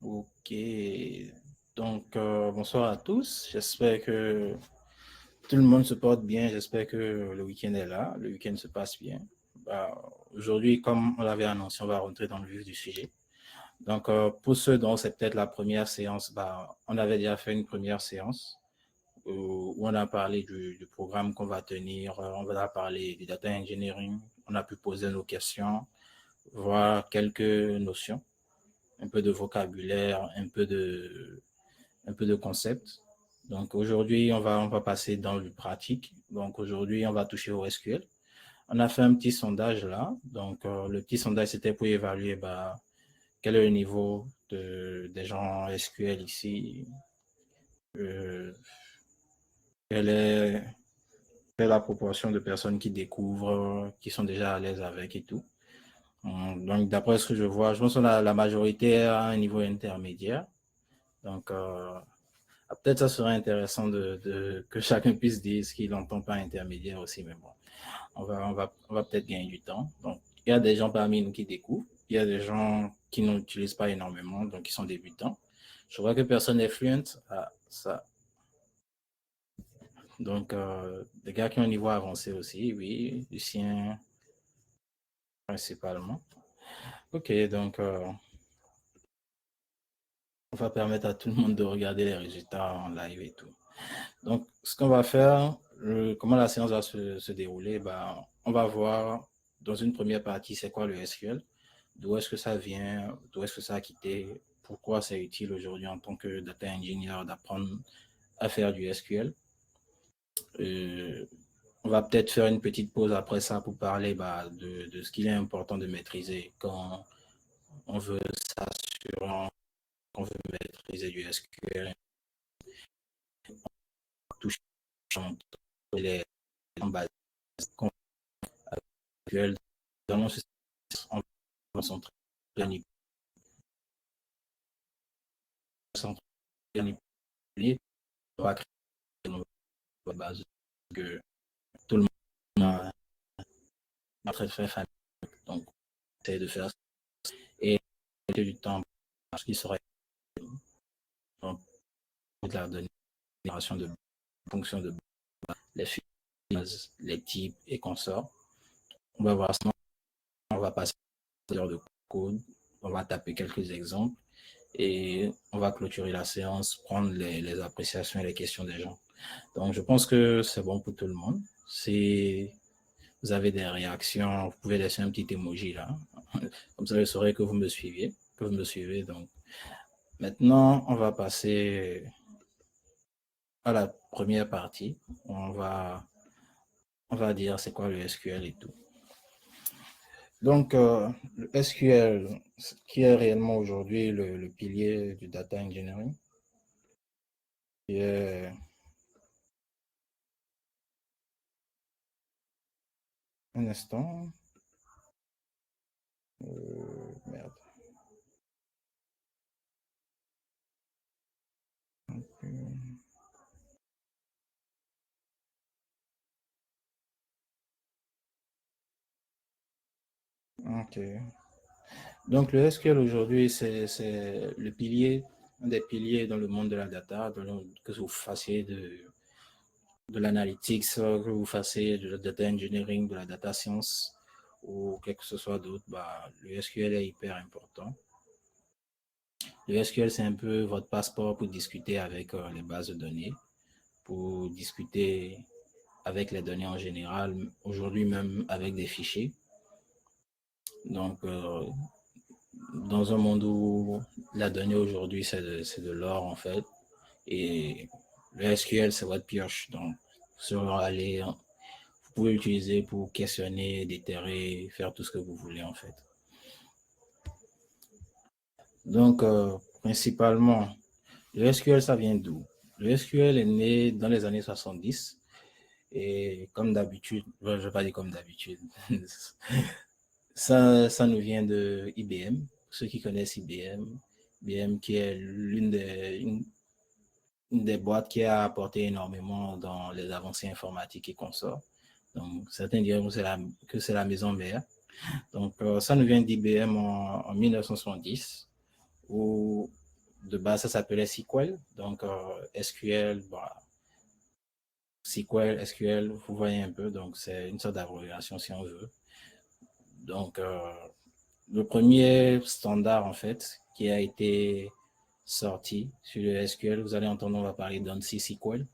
Ok, donc bonsoir à tous. J'espère que tout le monde se porte bien. J'espère que le week-end est là, le week-end se passe bien. Aujourd'hui, comme on l'avait annoncé, on va rentrer dans le vif du sujet. Donc, pour ceux dont c'est peut-être la première séance, on avait déjà fait une première séance où on a parlé du programme qu'on va tenir. On va parler du data engineering. On a pu poser nos questions, voir quelques notions, un peu de vocabulaire, un peu de concept. Donc aujourd'hui, on va passer dans le pratique. Donc aujourd'hui, on va toucher au SQL. On a fait un petit sondage là. Donc le petit sondage, c'était pour évaluer quel est le niveau des gens SQL ici, euh, quelle est, quelle est la proportion de personnes qui découvrent, qui sont déjà à l'aise avec et tout. Donc d'après ce que je vois, je pense que la majorité est à un niveau intermédiaire. Donc peut-être ça serait intéressant que chacun puisse dire ce qu'il n'entend pas intermédiaire aussi, mais bon, on va peut-être gagner du temps. Donc, il y a des gens parmi nous qui découvrent, il y a des gens qui n'utilisent pas énormément, donc qui sont débutants. Je vois que personne n'est fluent à ça. Donc, des gars qui ont un niveau avancé aussi, oui, Lucien principalement. Ok, donc on va permettre à tout le monde de regarder les résultats en live et tout. Donc, ce qu'on va faire, comment la séance va se dérouler, on va voir dans une première partie c'est quoi le SQL, d'où est-ce que ça vient, d'où est-ce que ça a quitté, pourquoi c'est utile aujourd'hui en tant que data engineer d'apprendre à faire du SQL. Euh, on va peut-être faire une petite pause après ça pour parler de ce qu'il est important de maîtriser quand on veut s'assurer qu'on veut maîtriser du SQL, touchant les bases SQL dans nos systèmes sont très manipulés pour créer une nouvelle base que tout le monde a très très famille. Donc, c'est de faire ça. Et du temps, ce qui serait donc, de la génération de fonctions de les phases, les types et consorts. On va voir ça, on va passer heures de code, on va taper quelques exemples et on va clôturer la séance, prendre les appréciations et les questions des gens. Donc, je pense que c'est bon pour tout le monde. Si vous avez des réactions, vous pouvez laisser un petit emoji là. Comme ça, je saurai que vous me suivez, que vous me suivez. Donc, maintenant, on va passer à la première partie. On va dire c'est quoi le SQL et tout. Donc, le SQL, qui est réellement aujourd'hui le pilier du data engineering, qui est un instant. Merde. Ok. Donc, le SQL aujourd'hui, c'est le pilier, un des piliers dans le monde de la data, que vous fassiez de l'analytics, que vous fassiez de la data engineering, de la data science ou quelque que ce soit d'autre, le SQL est hyper important. Le SQL, c'est un peu votre passeport pour discuter avec les bases de données, pour discuter avec les données en général, aujourd'hui même avec des fichiers. Donc, dans un monde où la donnée aujourd'hui, c'est de l'or en fait, et le SQL, c'est votre pioche. Donc, vous pouvez l'utiliser pour questionner, déterrer, faire tout ce que vous voulez en fait. Donc, principalement, le SQL, ça vient d'où? Le SQL est né dans les années 70 et comme d'habitude, je ne vais pas dire comme d'habitude, ça nous vient de IBM. Ceux qui connaissent IBM, IBM qui est une des boîtes qui a apporté énormément dans les avancées informatiques et consorts. Donc, certains diront que c'est la maison mère. Donc, ça nous vient d'IBM en 1970, où de base, ça s'appelait SQL. Donc, SQL, bah, SQL, SQL, vous voyez un peu. Donc, c'est une sorte d'abréviation si on veut. Donc, le premier standard, en fait, qui a été sorti sur le SQL, vous allez entendre, on va parler d'ANSI SQL.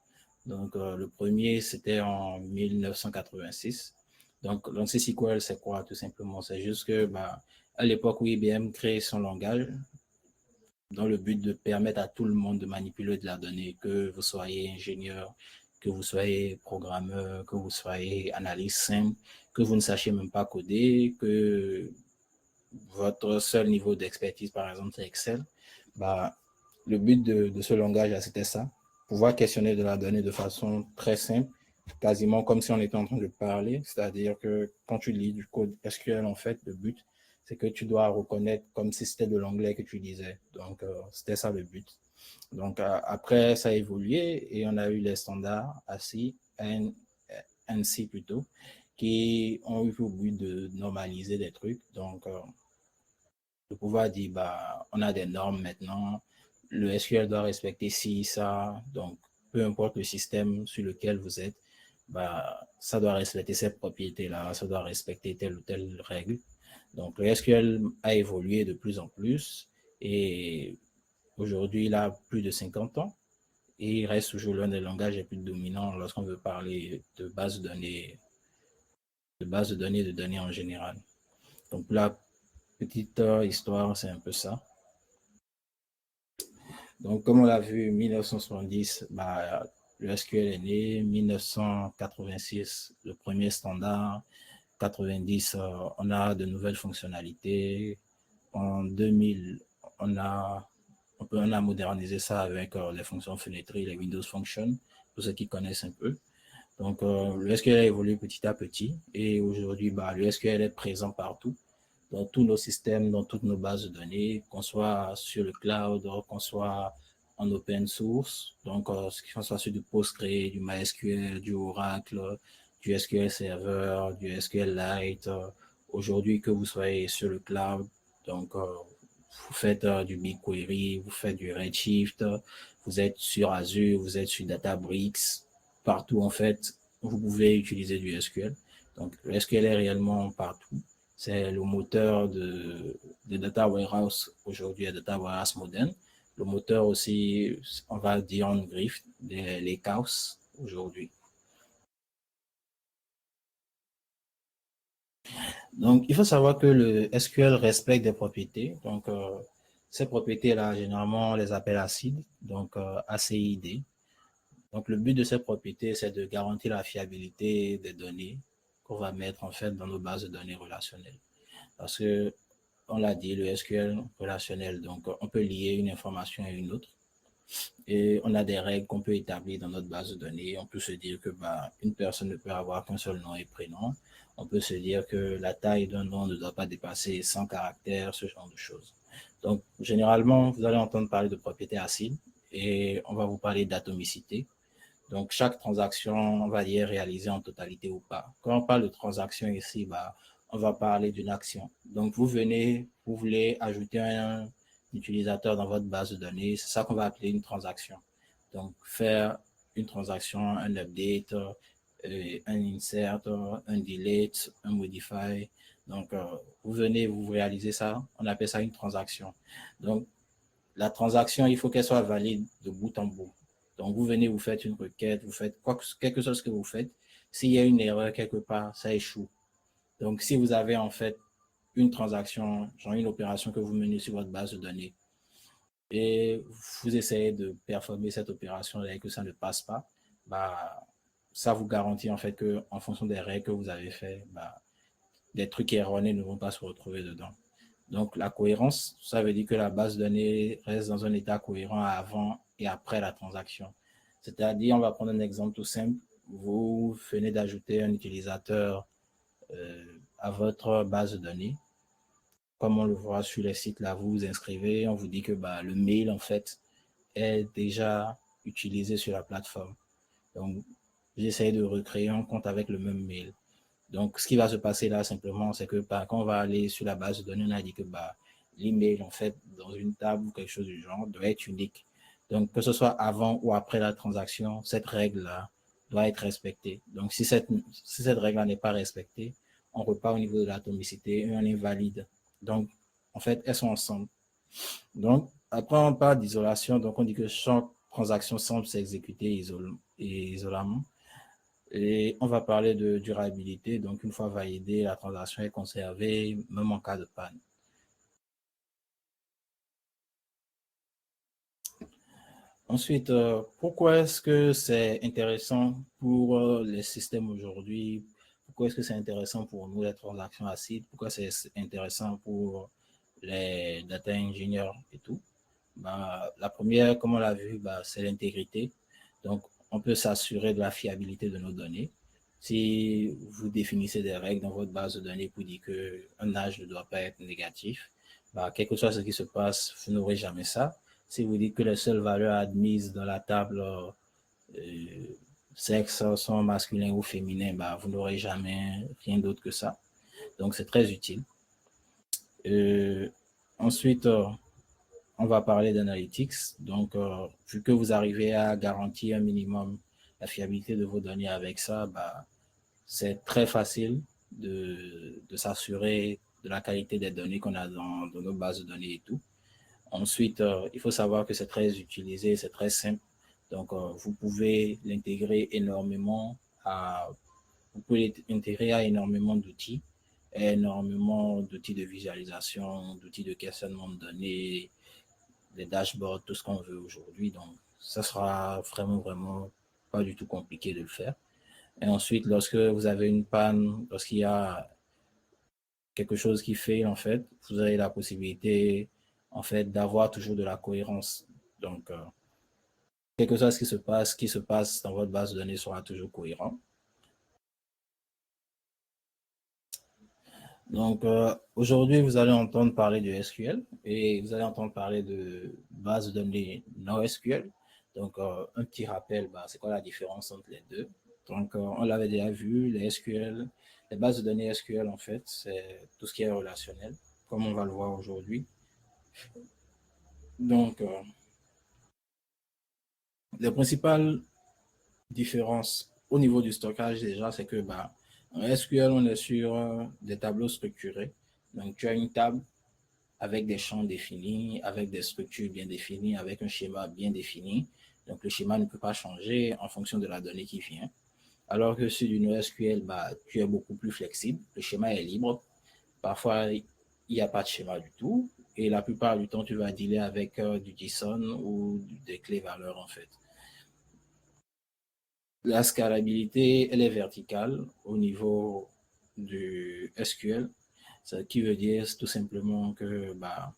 Donc, le premier, c'était en 1986. Donc, l'ANSI SQL, c'est quoi, tout simplement? C'est juste que, bah, à l'époque où IBM crée son langage, dans le but de permettre à tout le monde de manipuler de la donnée, que vous soyez ingénieur, que vous soyez programmeur, que vous soyez analyste simple, que vous ne sachiez même pas coder, que votre seul niveau d'expertise, par exemple, c'est Excel, bah, le but de ce langage, c'était ça, pouvoir questionner de la donnée de façon très simple, quasiment comme si on était en train de parler, c'est-à-dire que quand tu lis du code SQL, en fait, le but, c'est que tu dois reconnaître comme si c'était de l'anglais que tu lisais. Donc, c'était ça le but. Donc, après, ça a évolué et on a eu les standards ASCII, ANSI plutôt, qui ont eu pour but de normaliser des trucs. Donc, de pouvoir dire, bah, on a des normes maintenant, le SQL doit respecter ci, ça, donc peu importe le système sur lequel vous êtes, bah, ça doit respecter ces propriétés-là, ça doit respecter telle ou telle règle. Donc le SQL a évolué de plus en plus et aujourd'hui il a plus de 50 ans et il reste toujours l'un des langages les plus dominants lorsqu'on veut parler de base de données en général. Donc la petite histoire, c'est un peu ça. Donc, comme on l'a vu, 1970, bah, le SQL est né. 1986, le premier standard. 90, on a de nouvelles fonctionnalités. En 2000, on a, on a modernisé ça avec les fonctions fenêtrées, les Windows Functions, pour ceux qui connaissent un peu. Donc, le SQL a évolué petit à petit et aujourd'hui, bah, le SQL est présent partout, dans tous nos systèmes, dans toutes nos bases de données, qu'on soit sur le cloud, qu'on soit en open source, donc qu'on soit sur du Postgre, du MySQL, du Oracle, du SQL Server, du SQLite. Aujourd'hui, que vous soyez sur le cloud, donc vous faites du BigQuery, vous faites du Redshift, vous êtes sur Azure, vous êtes sur Databricks, partout en fait, vous pouvez utiliser du SQL. Donc le SQL est réellement partout. C'est le moteur de Data Warehouse aujourd'hui, Data Warehouse moderne. Le moteur aussi, on va dire en griffe, les chaos aujourd'hui. Donc, il faut savoir que le SQL respecte des propriétés. Donc, ces propriétés-là, généralement, on les appelle acides, donc ACID. Donc, le but de ces propriétés, c'est de garantir la fiabilité des données qu'on va mettre en fait dans nos bases de données relationnelles. Parce que, on l'a dit, le SQL relationnel, donc on peut lier une information à une autre. Et on a des règles qu'on peut établir dans notre base de données. On peut se dire que bah, une personne ne peut avoir qu'un seul nom et prénom. On peut se dire que la taille d'un nom ne doit pas dépasser 100 caractères, ce genre de choses. Donc, généralement, vous allez entendre parler de propriété acide et on va vous parler d'atomicité. Donc, chaque transaction, on va dire réalisée en totalité ou pas. Quand on parle de transaction ici, bah, on va parler d'une action. Donc, vous venez, vous voulez ajouter un utilisateur dans votre base de données, c'est ça qu'on va appeler une transaction. Donc, faire une transaction, un update, un insert, un delete, un modify. Donc, vous venez, vous réalisez ça, on appelle ça une transaction. Donc, la transaction, il faut qu'elle soit valide de bout en bout. Donc, vous venez, vous faites une requête, vous faites quelque chose que vous faites. S'il y a une erreur quelque part, ça échoue. Donc, si vous avez en fait une transaction, genre une opération que vous menez sur votre base de données, et vous essayez de performer cette opération et que ça ne passe pas, bah, ça vous garantit en fait que en fonction des règles que vous avez fait, bah, des trucs erronés ne vont pas se retrouver dedans. Donc, la cohérence, ça veut dire que la base de données reste dans un état cohérent avant et après la transaction. C'est-à-dire, on va prendre un exemple tout simple. Vous venez d'ajouter un utilisateur à votre base de données. Comme on le voit sur les sites, là, vous vous inscrivez, on vous dit que bah, le mail, en fait, est déjà utilisé sur la plateforme. Donc, j'essaie de recréer un compte avec le même mail. Donc, ce qui va se passer là, simplement, c'est que bah, quand on va aller sur la base de données, on a dit que bah, le mail, en fait, est déjà utilisé sur la plateforme. Donc, j'essaie de recréer un compte avec le même mail. Donc, ce qui va se passer là, simplement, c'est que bah, quand on va aller sur la base de données, on a dit que bah, le mail, en fait, est déjà utilisé sur la plateforme. Donc, l'email, en fait, dans une table ou quelque chose du genre, doit être unique. Donc, que ce soit avant ou après la transaction, cette règle-là doit être respectée. Donc, si cette règle-là n'est pas respectée, on repart au niveau de l'atomicité et on invalide. Donc, en fait, elles sont ensemble. Donc, après, on parle d'isolation. Donc, on dit que chaque transaction semble s'exécuter isolément. Et on va parler de durabilité. Donc, une fois validée, la transaction est conservée, même en cas de panne. Ensuite, pourquoi est-ce que c'est intéressant pour les systèmes aujourd'hui? Pourquoi est-ce que c'est intéressant pour nous, les transactions acides? Pourquoi c'est intéressant pour les data engineers et tout? Bah, la première, comme on l'a vu, bah, c'est l'intégrité. Donc, on peut s'assurer de la fiabilité de nos données. Si vous définissez des règles dans votre base de données pour dire qu'un âge ne doit pas être négatif, bah, quel que soit ce qui se passe, vous n'aurez jamais ça. Si vous dites que les seules valeurs admises dans la table sexe sont masculins ou féminins, bah, vous n'aurez jamais rien d'autre que ça. Donc, c'est très utile. Ensuite, on va parler d'analytics. Donc, vu que vous arrivez à garantir un minimum la fiabilité de vos données avec ça, bah, c'est très facile de s'assurer de la qualité des données qu'on a dans nos bases de données et tout. Ensuite, il faut savoir que c'est très utilisé, c'est très simple. Donc, vous pouvez l'intégrer énormément vous pouvez l'intégrer à énormément d'outils, énormément d'outils de visualisation, d'outils de questionnement de données, des dashboards, tout ce qu'on veut aujourd'hui. Donc, ça sera vraiment pas du tout compliqué de le faire. Et ensuite, lorsque vous avez une panne, lorsqu'il y a quelque chose qui fait, en fait, vous avez la possibilité, en fait, d'avoir toujours de la cohérence. Donc, quel que soit ce qui se passe dans votre base de données sera toujours cohérent. Donc, aujourd'hui, vous allez entendre parler de SQL et vous allez entendre parler de base de données NoSQL. Donc, un petit rappel, bah, c'est quoi la différence entre les deux? Donc, on l'avait déjà vu, les SQL, les bases de données SQL, en fait, c'est tout ce qui est relationnel, comme on va le voir aujourd'hui. Donc, les principales différences au niveau du stockage, déjà, c'est que, bah, en SQL, on est sur des tableaux structurés. Donc, tu as une table avec des champs définis, avec des structures bien définies, avec un schéma bien défini. Donc, le schéma ne peut pas changer en fonction de la donnée qui vient. Alors que sur du NoSQL, bah, tu es beaucoup plus flexible. Le schéma est libre. Parfois, il n'y a pas de schéma du tout. Et la plupart du temps, tu vas dealer avec du JSON ou des clés valeurs, en fait. La scalabilité, elle est verticale au niveau du SQL. Ce qui veut dire tout simplement que, bah,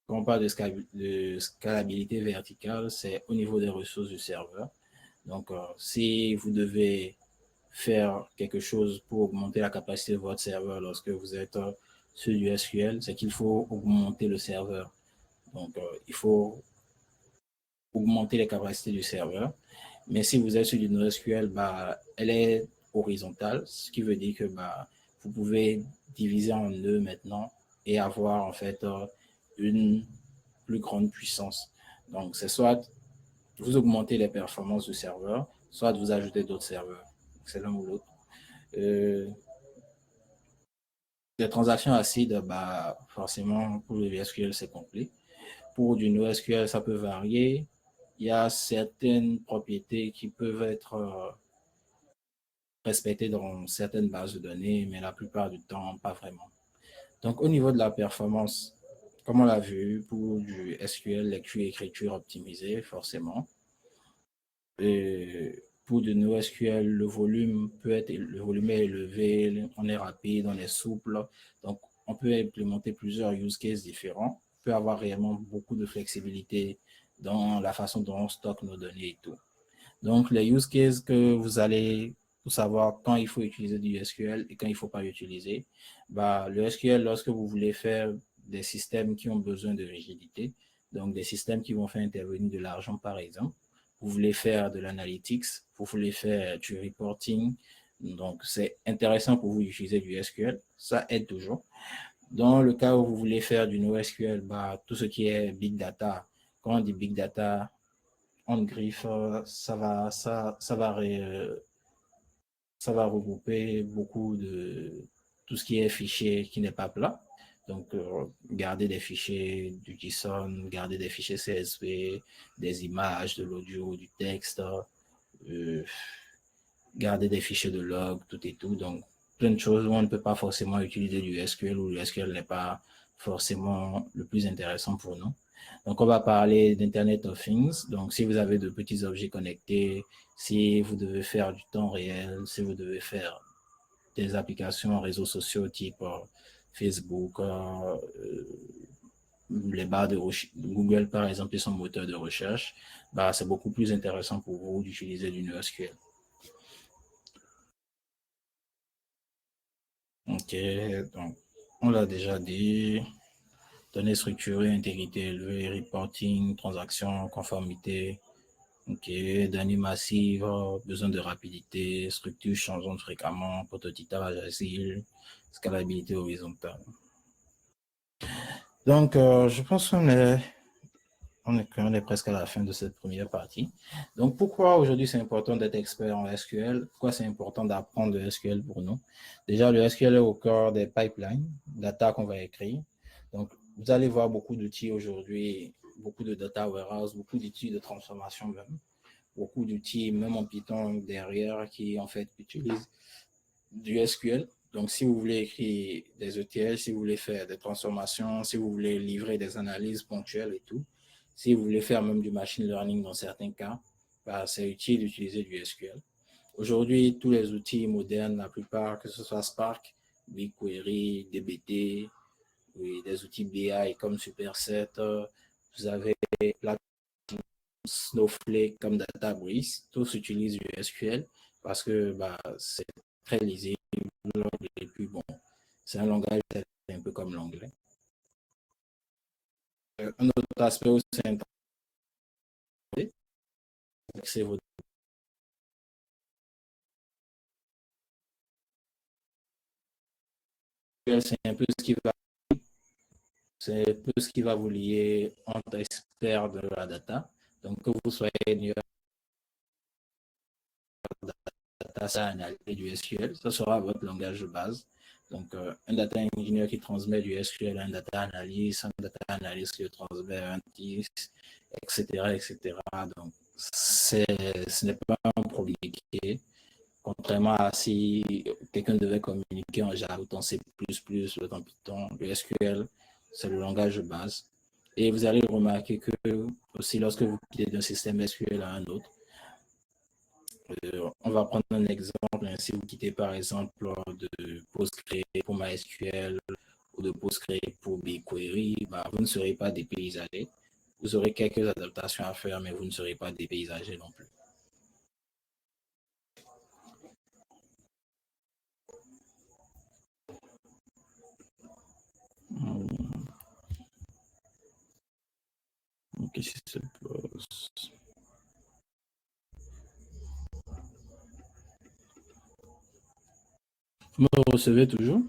quand on parle de scalabilité verticale, c'est au niveau des ressources du serveur. Donc, si vous devez faire quelque chose pour augmenter la capacité de votre serveur lorsque vous êtes sur du SQL, c'est qu'il faut augmenter le serveur. Donc, il faut augmenter les capacités du serveur. Mais si vous êtes sur du NoSQL, bah, elle est horizontale, ce qui veut dire que bah, vous pouvez diviser en nœuds maintenant et avoir en fait une plus grande puissance. Donc, c'est soit vous augmentez les performances du serveur, soit vous ajoutez d'autres serveurs. C'est l'un ou l'autre. Euh, les transactions acides, bah, forcément, pour le SQL, c'est complet. Pour du NoSQL, ça peut varier. Il y a certaines propriétés qui peuvent être respectées dans certaines bases de données, mais la plupart du temps, pas vraiment. Donc, au niveau de la performance, comme on l'a vu, pour du SQL, lecture et écriture optimisée, forcément. Et pour du NoSQL, le volume est élevé, on est rapide, on est souple. Donc, on peut implémenter plusieurs use cases différents. On peut avoir réellement beaucoup de flexibilité dans la façon dont on stocke nos données et tout. Donc, les use cases que vous allez pour savoir quand il faut utiliser du SQL et quand il ne faut pas l'utiliser. Bah, le SQL, lorsque vous voulez faire des systèmes qui ont besoin de rigidité, donc des systèmes qui vont faire intervenir de l'argent, par exemple, vous voulez faire de l'analytics, vous voulez faire du reporting, donc c'est intéressant pour vous d'utiliser du SQL, ça aide toujours. Dans le cas où vous voulez faire du NoSQL, bah, tout ce qui est big data, quand on dit big data, en griffe, ça va regrouper beaucoup de tout ce qui est fichier qui n'est pas plat. Donc, garder des fichiers du JSON, garder des fichiers CSV, des images, de l'audio, du texte, euh, garder des fichiers de log, tout et tout. Donc, plein de choses où on ne peut pas forcément utiliser du SQL ou le SQL n'est pas forcément le plus intéressant pour nous. Donc, on va parler d'Internet of Things. Donc, si vous avez de petits objets connectés, si vous devez faire du temps réel, si vous devez faire des applications réseaux sociaux type Facebook, les barres de Google, par exemple, et son moteur de recherche, bah, c'est beaucoup plus intéressant pour vous d'utiliser du NoSQL. Ok, donc on l'a déjà dit. Données structurées, intégrité élevée, reporting, transactions, conformité. Ok, données massives, besoin de rapidité, structure changeante fréquemment, prototypage agile, scalabilité horizontale. Donc, je pense on est presque à la fin de cette première partie. Donc, pourquoi aujourd'hui c'est important d'être expert en SQL? Pourquoi c'est important d'apprendre le SQL pour nous? Déjà, le SQL est au cœur des pipelines, data qu'on va écrire. Donc, vous allez voir beaucoup d'outils aujourd'hui, beaucoup de data warehouse, beaucoup d'outils de transformation même, beaucoup d'outils même en Python derrière qui en fait utilisent du SQL. Donc, si vous voulez écrire des ETL, si vous voulez faire des transformations, si vous voulez livrer des analyses ponctuelles et tout, si vous voulez faire même du machine learning dans certains cas, bah, c'est utile d'utiliser du SQL. Aujourd'hui, tous les outils modernes, la plupart, que ce soit Spark, BigQuery, DBT, oui, des outils BI comme Superset, vous avez Snowflake comme Databricks, tous utilisent du SQL parce que bah, c'est très lisible et puis bon, c'est un langage un peu comme l'anglais. Un autre aspect aussi important, c'est votre c'est un peu ce qui va c'est un peu ce qui va vous lier entre experts de la data. Donc que vous soyez data analyst du SQL, ça sera votre langage de base. Donc, un data engineer qui transmet du SQL à un data analyst, un data analyst qui le transmet à un TIS, etc., etc. Donc, ce n'est pas un problème compliqué. Contrairement à si quelqu'un devait communiquer en Java, en C++, le en Python, le SQL, c'est le langage de base. Et vous allez remarquer que aussi lorsque vous quittez d'un système SQL à un autre, on va prendre un exemple. Si vous quittez par exemple de Postgre pour MySQL ou de Postgre pour BigQuery, bah, vous ne serez pas dépaysagé. Vous aurez quelques adaptations à faire, mais vous ne serez pas dépaysagé non plus. Qu'est-ce qui se passe? Vous me recevez toujours?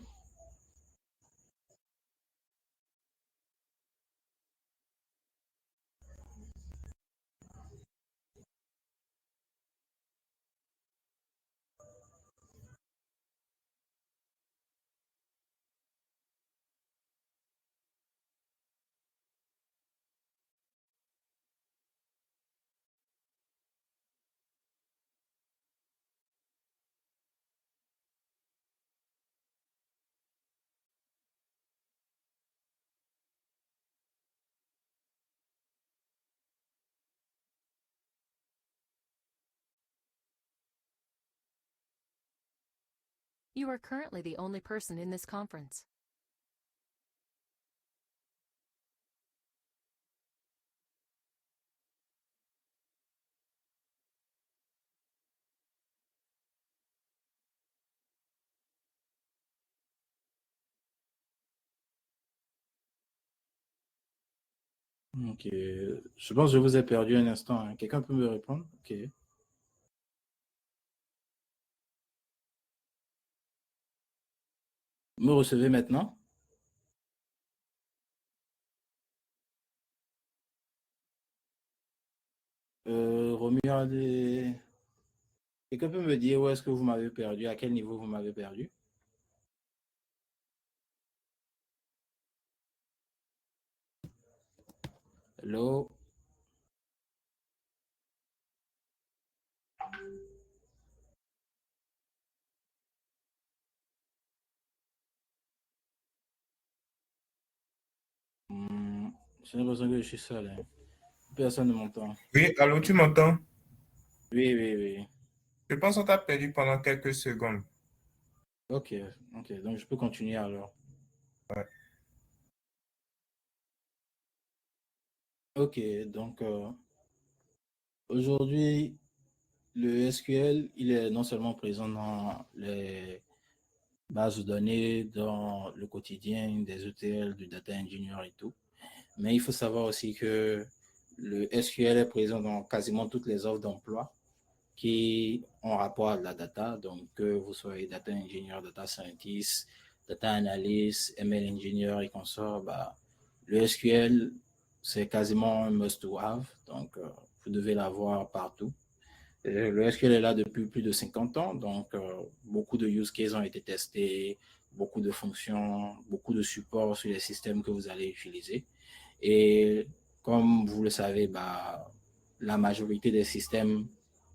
You are currently the only person in this conference. Ok. Je pense que je vous ai perdu un instant, hein. Quelqu'un peut me répondre? Ok. Vous me recevez maintenant? Romuald, quelqu'un peut me dire où est-ce que vous m'avez perdu, à quel niveau vous m'avez perdu? Hello? J'ai l'impression que je suis seul, hein. Personne ne m'entend. Oui, allô, tu m'entends? Oui, oui, oui. Je pense qu'on t'a perdu pendant quelques secondes. Ok, ok. Donc, je peux continuer alors. Ouais. Ok, donc aujourd'hui, le SQL, il est non seulement présent dans les bases de données, dans le quotidien des ETL, du data engineer et tout, mais il faut savoir aussi que le SQL est présent dans quasiment toutes les offres d'emploi qui ont rapport à la data, donc que vous soyez data engineer, data scientist, data analyst, ML engineer et consorts, bah, le SQL, c'est quasiment un must-to-have, donc vous devez l'avoir partout. Le SQL est là depuis plus de 50 ans, donc beaucoup de use cases ont été testés, beaucoup de fonctions, beaucoup de supports sur les systèmes que vous allez utiliser. Et comme vous le savez, bah, la majorité des systèmes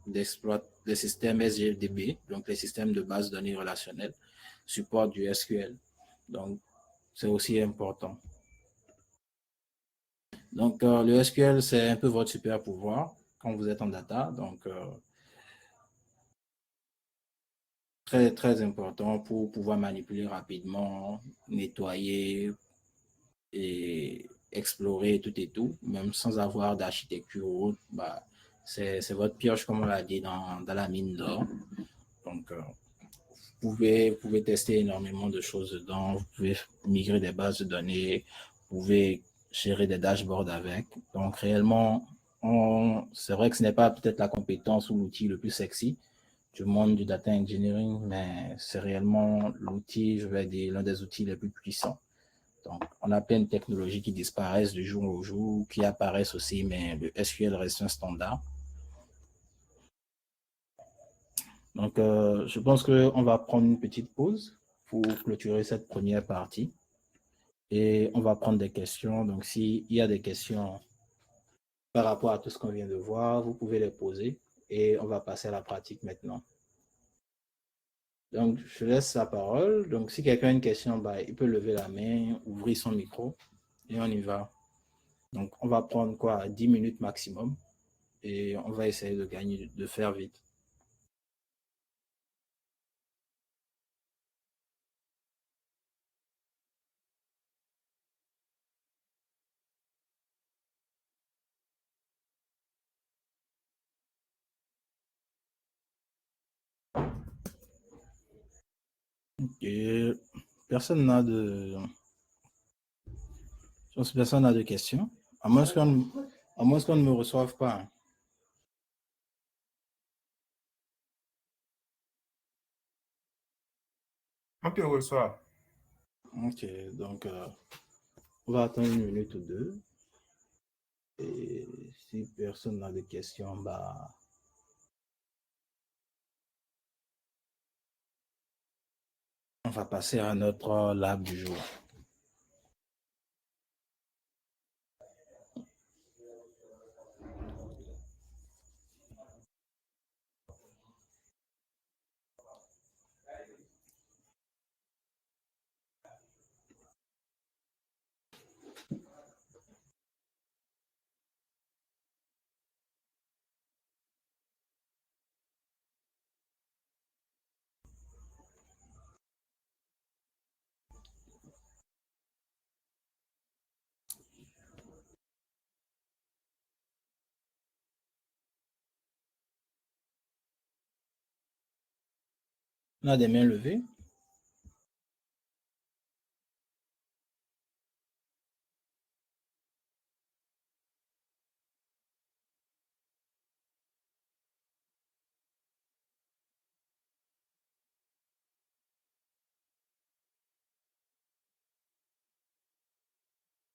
des systèmes SGDB, donc les systèmes de base de données relationnelles, supportent du SQL. Donc, c'est aussi important. Donc, le SQL, c'est un peu votre super pouvoir quand vous êtes en data. Donc, très, très important pour pouvoir manipuler rapidement, nettoyer et explorer tout et tout, même sans avoir d'architecture ou autre. Bah, c'est votre pioche, comme on l'a dit, dans la mine d'or. Donc, vous pouvez tester énormément de choses dedans. Vous pouvez migrer des bases de données. Vous pouvez gérer des dashboards avec. Donc, réellement, c'est vrai que ce n'est pas peut-être la compétence ou l'outil le plus sexy du monde du data engineering, mais c'est réellement l'outil, je vais dire, l'un des outils les plus puissants. Donc, on a plein de technologies qui disparaissent du jour au jour, qui apparaissent aussi, mais le SQL reste un standard. Donc, je pense qu'on va prendre une petite pause pour clôturer cette première partie et on va prendre des questions. Donc, s'il y a des questions par rapport à tout ce qu'on vient de voir, vous pouvez les poser et on va passer à la pratique maintenant. Donc, je laisse la parole. Donc, si quelqu'un a une question, bah, il peut lever la main, ouvrir son micro et on y va. Donc, on va prendre quoi, 10 minutes maximum et on va essayer de gagner, de faire vite. Et personne n'a de, je pense que personne n'a de questions, à moins qu'on ne me reçoive pas. On te reçoit. Ok, donc on va attendre une minute ou deux. Et si personne n'a de questions, bah, on va passer à notre lab du jour. On a des mains levées.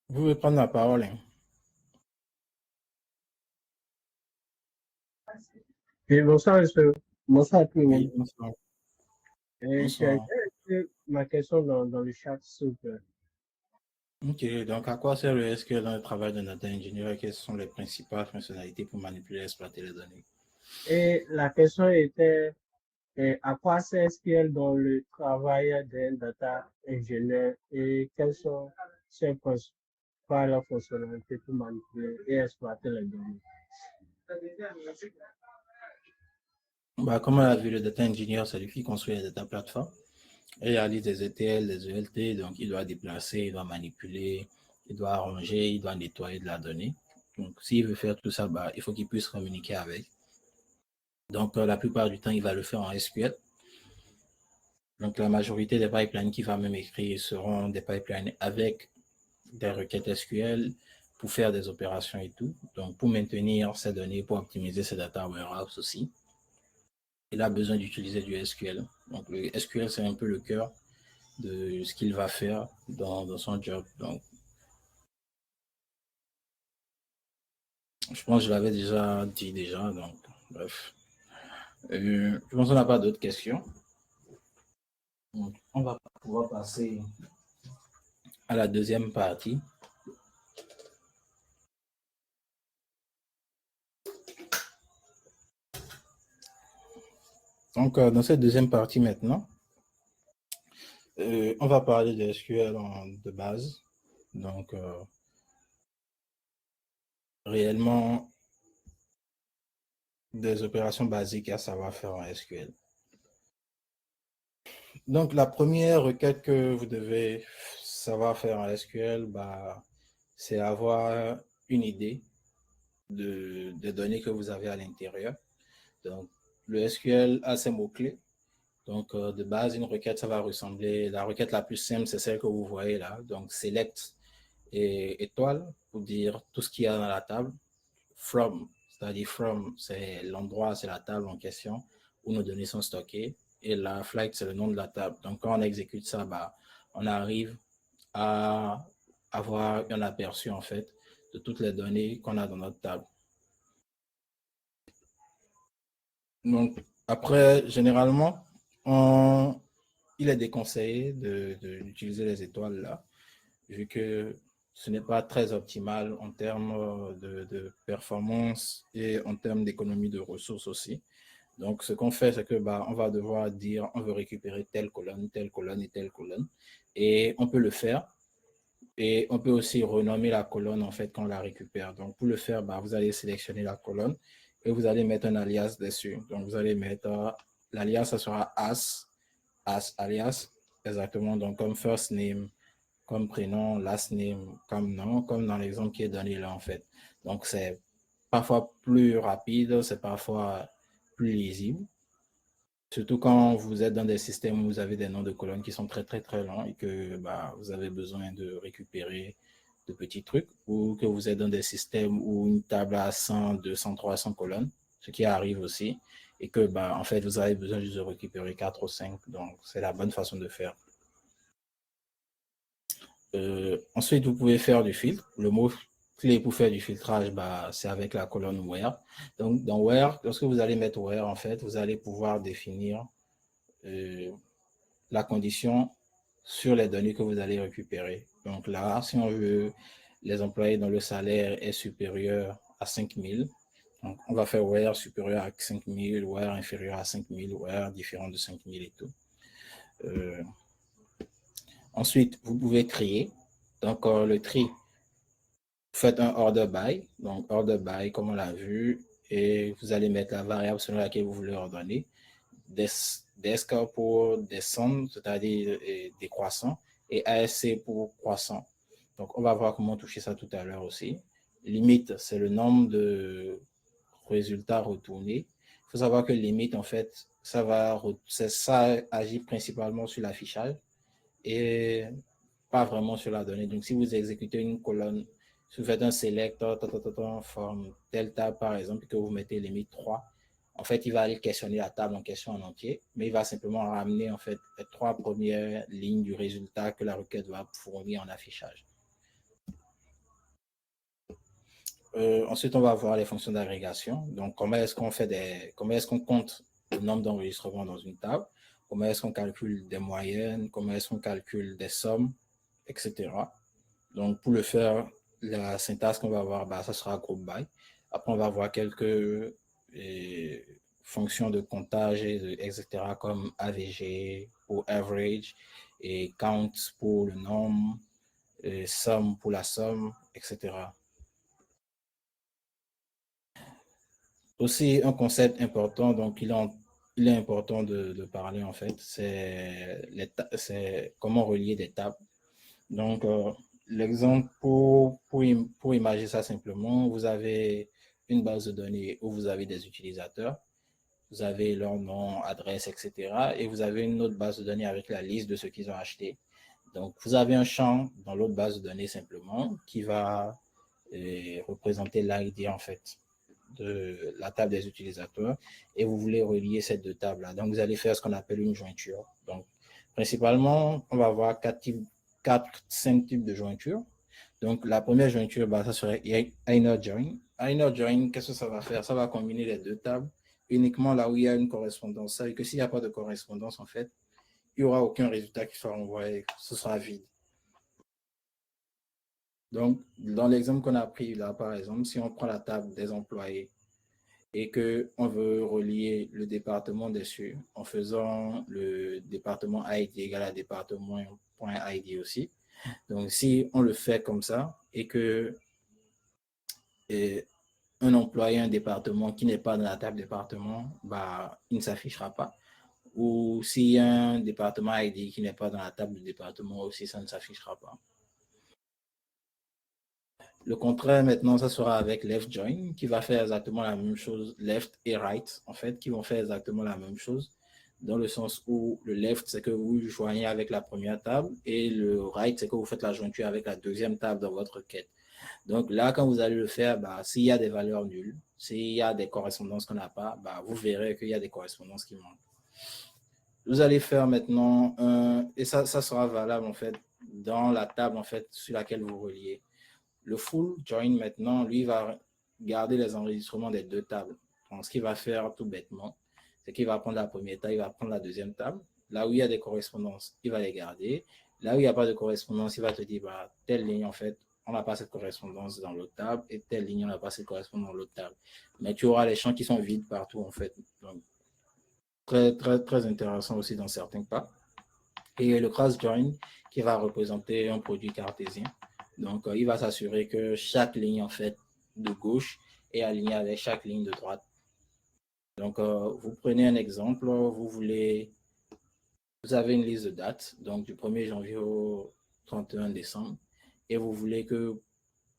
Vous pouvez prendre la parole, hein. Et bonsoir, monsieur. Bonsoir à tout le Oui, monde. bonsoir. Et tu as Bonsoir. écrit ma question dans le chat, s'il vous plaît. Ok, donc à quoi sert le SQL dans le travail de data engineer? Quelles sont les principales fonctionnalités pour manipuler et exploiter les données? Et la question était, à quoi sert SQL dans le travail d'un data ingénieur et quelles sont ses principales fonctionnalités pour manipuler et exploiter les données? Bah, comme on l'a vu, le data engineer, c'est lui qui construit les data platforms. Et il réalise des ETL, des ELT, donc il doit déplacer, il doit manipuler, il doit arranger, il doit nettoyer de la donnée. Donc, s'il veut faire tout ça, bah, il faut qu'il puisse communiquer avec. Donc, la plupart du temps, il va le faire en SQL. Donc, la majorité des pipelines qu'il va même écrire seront des pipelines avec des requêtes SQL pour faire des opérations et tout. Donc, pour maintenir ces données, pour optimiser ses data warehouse aussi, il a besoin d'utiliser du SQL. Donc, le SQL, c'est un peu le cœur de ce qu'il va faire dans son job. Donc, je pense que je l'avais déjà dit déjà. Donc, bref. Je pense qu'on n'a pas d'autres questions. Donc, on va pouvoir passer à la deuxième partie. Donc, dans cette deuxième partie maintenant, on va parler de SQL de base. Donc, réellement, des opérations basiques à savoir faire en SQL. Donc, la première requête que vous devez savoir faire en SQL, bah, c'est avoir une idée des données que vous avez à l'intérieur. Donc, le SQL a ses mots-clés. Donc, de base, une requête, ça va ressembler, la requête la plus simple, c'est celle que vous voyez là. Donc, select et étoile pour dire tout ce qu'il y a dans la table. From, c'est-à-dire from, c'est l'endroit, c'est la table en question où nos données sont stockées. Et la flight, c'est le nom de la table. Donc, quand on exécute ça, bah, on arrive à avoir un aperçu, en fait, de toutes les données qu'on a dans notre table. Donc, après, généralement, il est déconseillé d'utiliser les étoiles là, vu que ce n'est pas très optimal en termes de performance et en termes d'économie de ressources aussi. Donc, ce qu'on fait, c'est que bah, on va devoir dire on veut récupérer telle colonne et telle colonne. Et on peut le faire. Et on peut aussi renommer la colonne en fait quand on la récupère. Donc, pour le faire, bah, vous allez sélectionner la colonne et vous allez mettre un alias dessus. Donc, vous allez mettre l'alias, ça sera as alias, exactement. Donc, comme first name, comme prénom, last name, comme nom, comme dans l'exemple qui est donné là en fait. Donc, c'est parfois plus rapide, c'est parfois plus lisible. Surtout quand vous êtes dans des systèmes où vous avez des noms de colonnes qui sont très très très longs et que bah, vous avez besoin de récupérer de petits trucs, ou que vous êtes dans des systèmes où une table a 100, 200, 300 colonnes, ce qui arrive aussi, et que bah, en fait vous avez besoin juste de récupérer 4 ou 5. Donc c'est la bonne façon de faire. Ensuite, vous pouvez faire du filtre. Le mot clé pour faire du filtrage, bah, c'est avec la colonne where. Donc, dans where, lorsque vous allez mettre where, en fait, vous allez pouvoir définir la condition sur les données que vous allez récupérer. Donc là, si on veut les employés dont le salaire est supérieur à 5 000, donc on va faire where supérieur à 5 000, where inférieur à 5 000, where différent de 5 000 et tout. Ensuite, vous pouvez trier. Donc, le tri, vous faites un order by. Donc, order by, comme on l'a vu, et vous allez mettre la variable selon laquelle vous voulez ordonner. Desc pour descendre, c'est-à-dire décroissant, et ASC pour croissant. Donc, on va voir comment toucher ça tout à l'heure aussi. Limite, c'est le nombre de résultats retournés. Il faut savoir que limite, en fait, ça agit principalement sur l'affichage et pas vraiment sur la donnée. Donc, si vous exécutez une colonne, si vous faites un select, forme telle table, par exemple, et que vous mettez limite 3, en fait, il va aller questionner la table en question en entier, mais il va simplement ramener, en fait, les 3 premières lignes du résultat que la requête va fournir en affichage. Ensuite, on va voir les fonctions d'agrégation. Donc, comment est-ce qu'on compte le nombre d'enregistrements dans une table? Comment est-ce qu'on calcule des moyennes? Comment est-ce qu'on calcule des sommes, etc. Donc, pour le faire, la syntaxe qu'on va avoir, bah, ça sera group by. Après, on va voir quelques fonctions de comptage, etc., comme AVG pour average et count pour le nombre, sum pour la somme, etc. Aussi, un concept important, donc il est important de parler en fait, c'est comment relier des tables. Donc, l'exemple pour imaginer ça simplement, vous avez une base de données où vous avez des utilisateurs, vous avez leur nom, adresse, etc. Et vous avez une autre base de données avec la liste de ce qu'ils ont acheté. Donc, vous avez un champ dans l'autre base de données simplement qui va représenter l'ID en fait de la table des utilisateurs et vous voulez relier ces deux tables-là. Donc, vous allez faire ce qu'on appelle une jointure. Donc, principalement, on va avoir 5 types de jointures. Donc, la première jointure, bah, ça serait inner join. Inner join, qu'est-ce que ça va faire? Ça va combiner les deux tables uniquement là où il y a une correspondance. Ça veut dire que s'il n'y a pas de correspondance, en fait, il n'y aura aucun résultat qui sera envoyé. Ce sera vide. Donc, dans l'exemple qu'on a pris là, par exemple, si on prend la table des employés et qu'on veut relier le département dessus en faisant le département ID égal à département.id aussi. Donc, si on le fait comme ça et que un employé, un département qui n'est pas dans la table département, bah, il ne s'affichera pas. Ou s'il y a un département ID qui n'est pas dans la table de département aussi, ça ne s'affichera pas. Le contraire, maintenant, ça sera avec left join, qui va faire exactement la même chose, left et right, en fait, qui vont faire exactement la même chose, dans le sens où le left, c'est que vous joignez avec la première table, et le right, c'est que vous faites la jointure avec la deuxième table dans votre requête. Donc là, quand vous allez le faire, bah, s'il y a des valeurs nulles, s'il y a des correspondances qu'on n'a pas, bah, vous verrez qu'il y a des correspondances qui manquent. Vous allez faire maintenant et ça sera valable en fait dans la table en fait sur laquelle vous reliez. Le full join maintenant, lui, va garder les enregistrements des deux tables. Donc, ce qu'il va faire tout bêtement, c'est qu'il va prendre la première table, il va prendre la deuxième table. Là où il y a des correspondances, il va les garder. Là où il n'y a pas de correspondance, il va te dire, bah, telle ligne, en fait, on n'a pas cette correspondance dans l'autre table et telle ligne, on n'a pas cette correspondance dans l'autre table. Mais tu auras les champs qui sont vides partout, en fait. Donc, très, très, très intéressant aussi dans certains cas. Et le cross-join qui va représenter un produit cartésien. Donc, il va s'assurer que chaque ligne, en fait, de gauche est alignée avec chaque ligne de droite. Donc, vous prenez un exemple, vous avez une liste de dates, donc du 1er janvier au 31 décembre, et vous voulez que,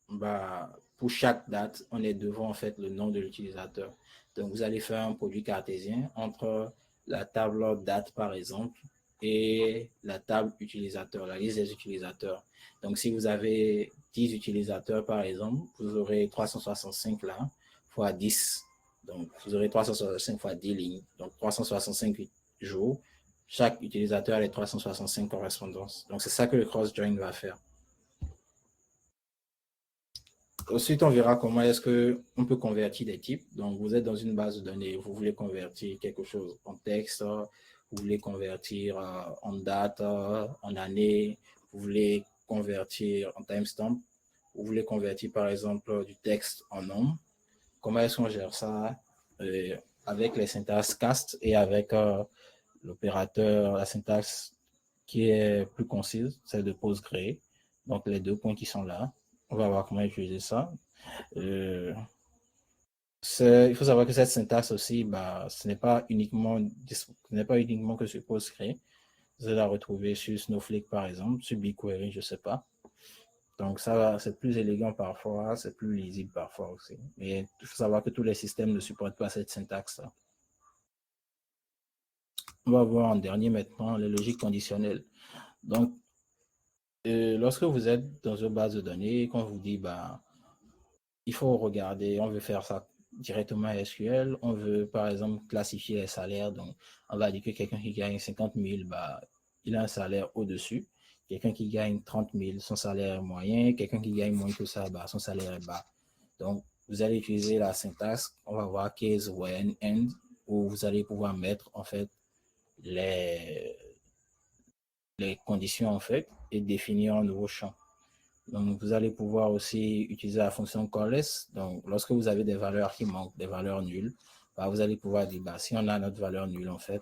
bah, pour chaque date, on ait devant, en fait, le nom de l'utilisateur. Donc, vous allez faire un produit cartésien entre la table date, par exemple, et la table utilisateur, la liste des utilisateurs. Donc, si vous avez 10 utilisateurs, par exemple, vous aurez 365 là, fois 10. Donc, vous aurez 365 fois 10 lignes. Donc, 365 jours. Chaque utilisateur a les 365 correspondances. Donc, c'est ça que le cross-join va faire. Ensuite, on verra comment est-ce qu'on peut convertir des types. Donc, vous êtes dans une base de données, vous voulez convertir quelque chose en texte, vous voulez convertir en date, en année, vous voulez convertir en timestamp, vous voulez convertir par exemple du texte en nombre. Comment est-ce qu'on gère ça avec les syntaxes cast et avec l'opérateur, la syntaxe qui est plus concise, celle de PostgreSQL. Donc les deux points qui sont là. On va voir comment utiliser ça. Il faut savoir que cette syntaxe aussi, bah, ce n'est pas uniquement que sur PostgreSQL. Vous allez la retrouver sur Snowflake, par exemple, sur BigQuery, je ne sais pas. Donc, ça, c'est plus élégant parfois, c'est plus lisible parfois aussi. Mais il faut savoir que tous les systèmes ne supportent pas cette syntaxe-là. On va voir en dernier maintenant les logiques conditionnelles. Donc, lorsque vous êtes dans une base de données, qu'on vous dit, bah, il faut regarder, on veut faire ça directement à SQL, on veut par exemple classifier les salaires, donc on va dire que quelqu'un qui gagne 50 000, bah, il a un salaire au-dessus. Quelqu'un qui gagne 30 000, son salaire est moyen. Quelqu'un qui gagne moins que ça, bah, son salaire est bas. Donc, vous allez utiliser la syntaxe, on va voir case, when, end, où vous allez pouvoir mettre en fait les conditions en fait et définir un nouveau champ. Donc, vous allez pouvoir aussi utiliser la fonction callless. Donc, lorsque vous avez des valeurs qui manquent, des valeurs nulles, bah, vous allez pouvoir dire, bah, si on a notre valeur nulle, en fait,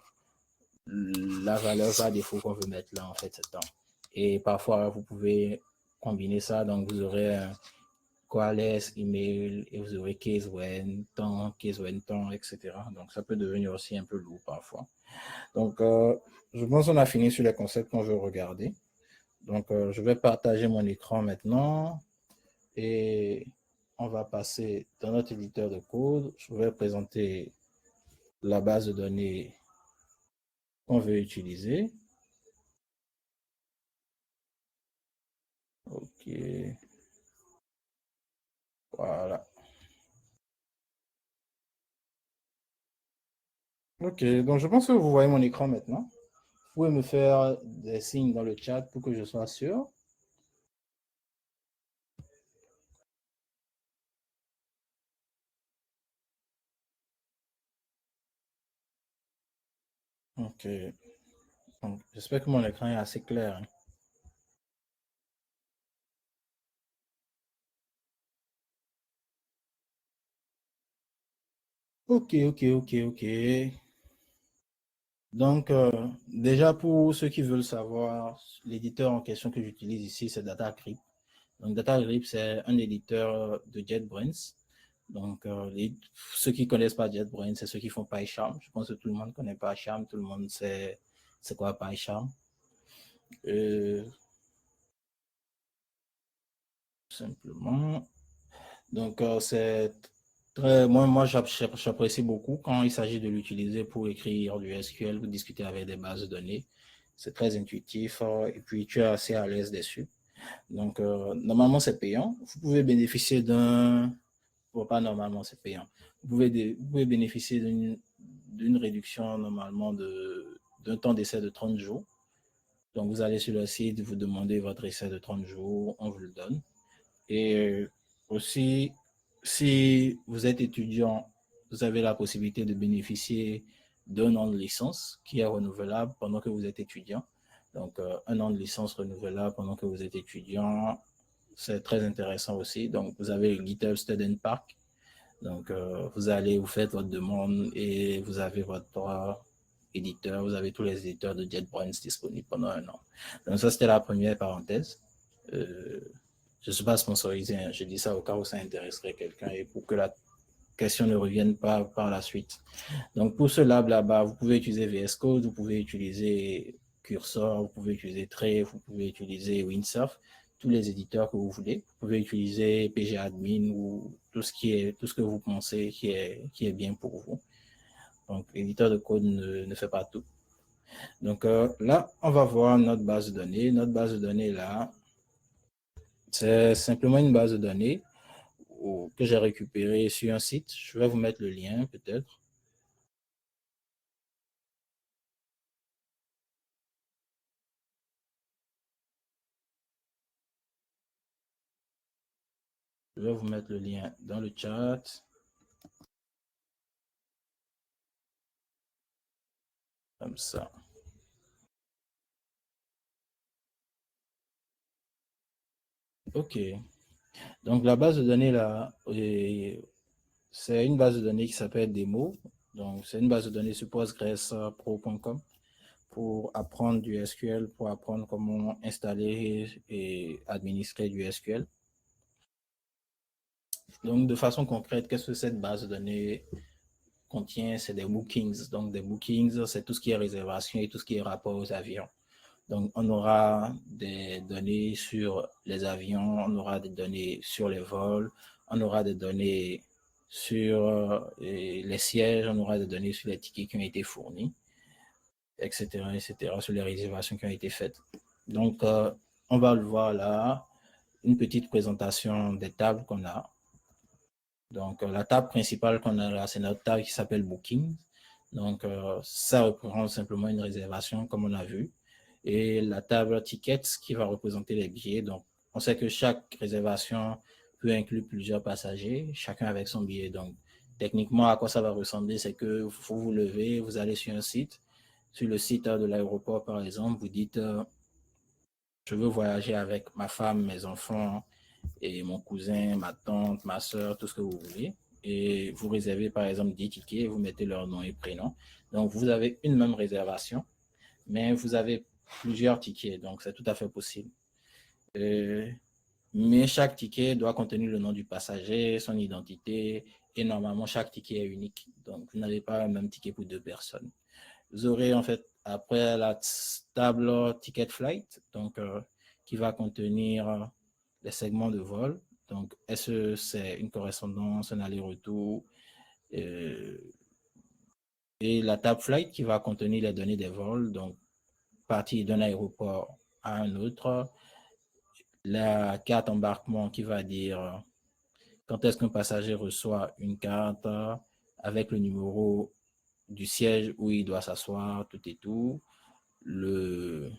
la valeur par défaut qu'on veut mettre là, en fait, c'est temps. Et parfois, vous pouvez combiner ça. Donc, vous aurez un callless, email, et vous aurez case when, temps, etc. Donc, ça peut devenir aussi un peu lourd parfois. Donc, je pense qu'on a fini sur les concepts qu'on veut regarder. Donc, je vais partager mon écran maintenant et on va passer dans notre éditeur de code. Je vais présenter la base de données qu'on veut utiliser. OK. Voilà. OK, donc je pense que vous voyez mon écran maintenant. Vous pouvez me faire des signes dans le chat pour que je sois sûr. OK. J'espère que mon écran est assez clair. OK. Donc, déjà pour ceux qui veulent savoir, l'éditeur en question que j'utilise ici, c'est DataGrip. Donc, DataGrip, c'est un éditeur de JetBrains. Donc, ceux qui ne connaissent pas JetBrains, c'est ceux qui font PyCharm. Je pense que tout le monde connaît PyCharm, tout le monde sait c'est quoi PyCharm. Simplement. Donc, c'est très. Moi j'apprécie beaucoup quand il s'agit de l'utiliser pour écrire du SQL, pour discuter avec des bases de données. C'est très intuitif et puis tu es assez à l'aise dessus. Donc, normalement, c'est payant. Vous pouvez bénéficier d'un. Bon, pas normalement, c'est payant. Vous pouvez bénéficier d'une réduction normalement d'un temps d'essai de 30 jours. Donc, vous allez sur le site, vous demandez votre essai de 30 jours, on vous le donne. Et aussi, si vous êtes étudiant, vous avez la possibilité de bénéficier d'un an de licence qui est renouvelable pendant que vous êtes étudiant. Donc, un an de licence renouvelable pendant que vous êtes étudiant, c'est très intéressant aussi. Donc, vous avez le GitHub Student Park. Donc, vous allez, vous faites votre demande et vous avez votre éditeur. Vous avez tous les éditeurs de JetBrains disponibles pendant un an. Donc, ça, c'était la première parenthèse. Je ne suis pas sponsorisé, hein. Je dis ça au cas où ça intéresserait quelqu'un et pour que la question ne revienne pas par la suite. Donc, pour ce lab là-bas, vous pouvez utiliser VS Code, vous pouvez utiliser Cursor, vous pouvez utiliser Trave, vous pouvez utiliser Windsurf, tous les éditeurs que vous voulez. Vous pouvez utiliser pgadmin ou tout ce que vous pensez qui est bien pour vous. Donc, l'éditeur de code ne fait pas tout. Donc, là, on va voir notre base de données. Notre base de données, là, c'est simplement une base de données que j'ai récupérée sur un site. Je vais vous mettre le lien, peut-être. Je vais vous mettre le lien dans le chat. Comme ça. OK. Donc, la base de données, là, c'est une base de données qui s'appelle Demo. Donc, c'est une base de données sur postgresql.com pour apprendre du SQL, pour apprendre comment installer et administrer du SQL. Donc, de façon concrète, qu'est-ce que cette base de données contient? C'est des bookings. Donc, des bookings, c'est tout ce qui est réservation et tout ce qui est rapport aux avions. Donc, on aura des données sur les avions, on aura des données sur les vols, on aura des données sur les sièges, on aura des données sur les tickets qui ont été fournis, etc., sur les réservations qui ont été faites. Donc, on va le voir là, une petite présentation des tables qu'on a. Donc, la table principale qu'on a là, c'est notre table qui s'appelle Booking. Donc, ça représente simplement une réservation, comme on a vu. Et la table Tickets qui va représenter les billets. Donc, on sait que chaque réservation peut inclure plusieurs passagers, chacun avec son billet. Donc, techniquement, à quoi ça va ressembler, c'est que vous vous levez, vous allez sur un site. Sur le site de l'aéroport, par exemple, vous dites je veux voyager avec ma femme, mes enfants et mon cousin, ma tante, ma soeur, tout ce que vous voulez. Et vous réservez, par exemple, 10 tickets, vous mettez leur nom et prénom. Donc, vous avez une même réservation, mais vous avez plusieurs tickets. Donc, c'est tout à fait possible. Mais chaque ticket doit contenir le nom du passager, son identité, et normalement, chaque ticket est unique. Donc, vous n'avez pas un même ticket pour deux personnes. Vous aurez en fait après la table Ticket Flight, donc qui va contenir les segments de vol. Donc, est-ce c'est une correspondance, un aller-retour, et la table Flight qui va contenir les données des vols, donc partir d'un aéroport à un autre, la carte embarquement qui va dire quand est-ce qu'un passager reçoit une carte avec le numéro du siège où il doit s'asseoir, tout et tout. Le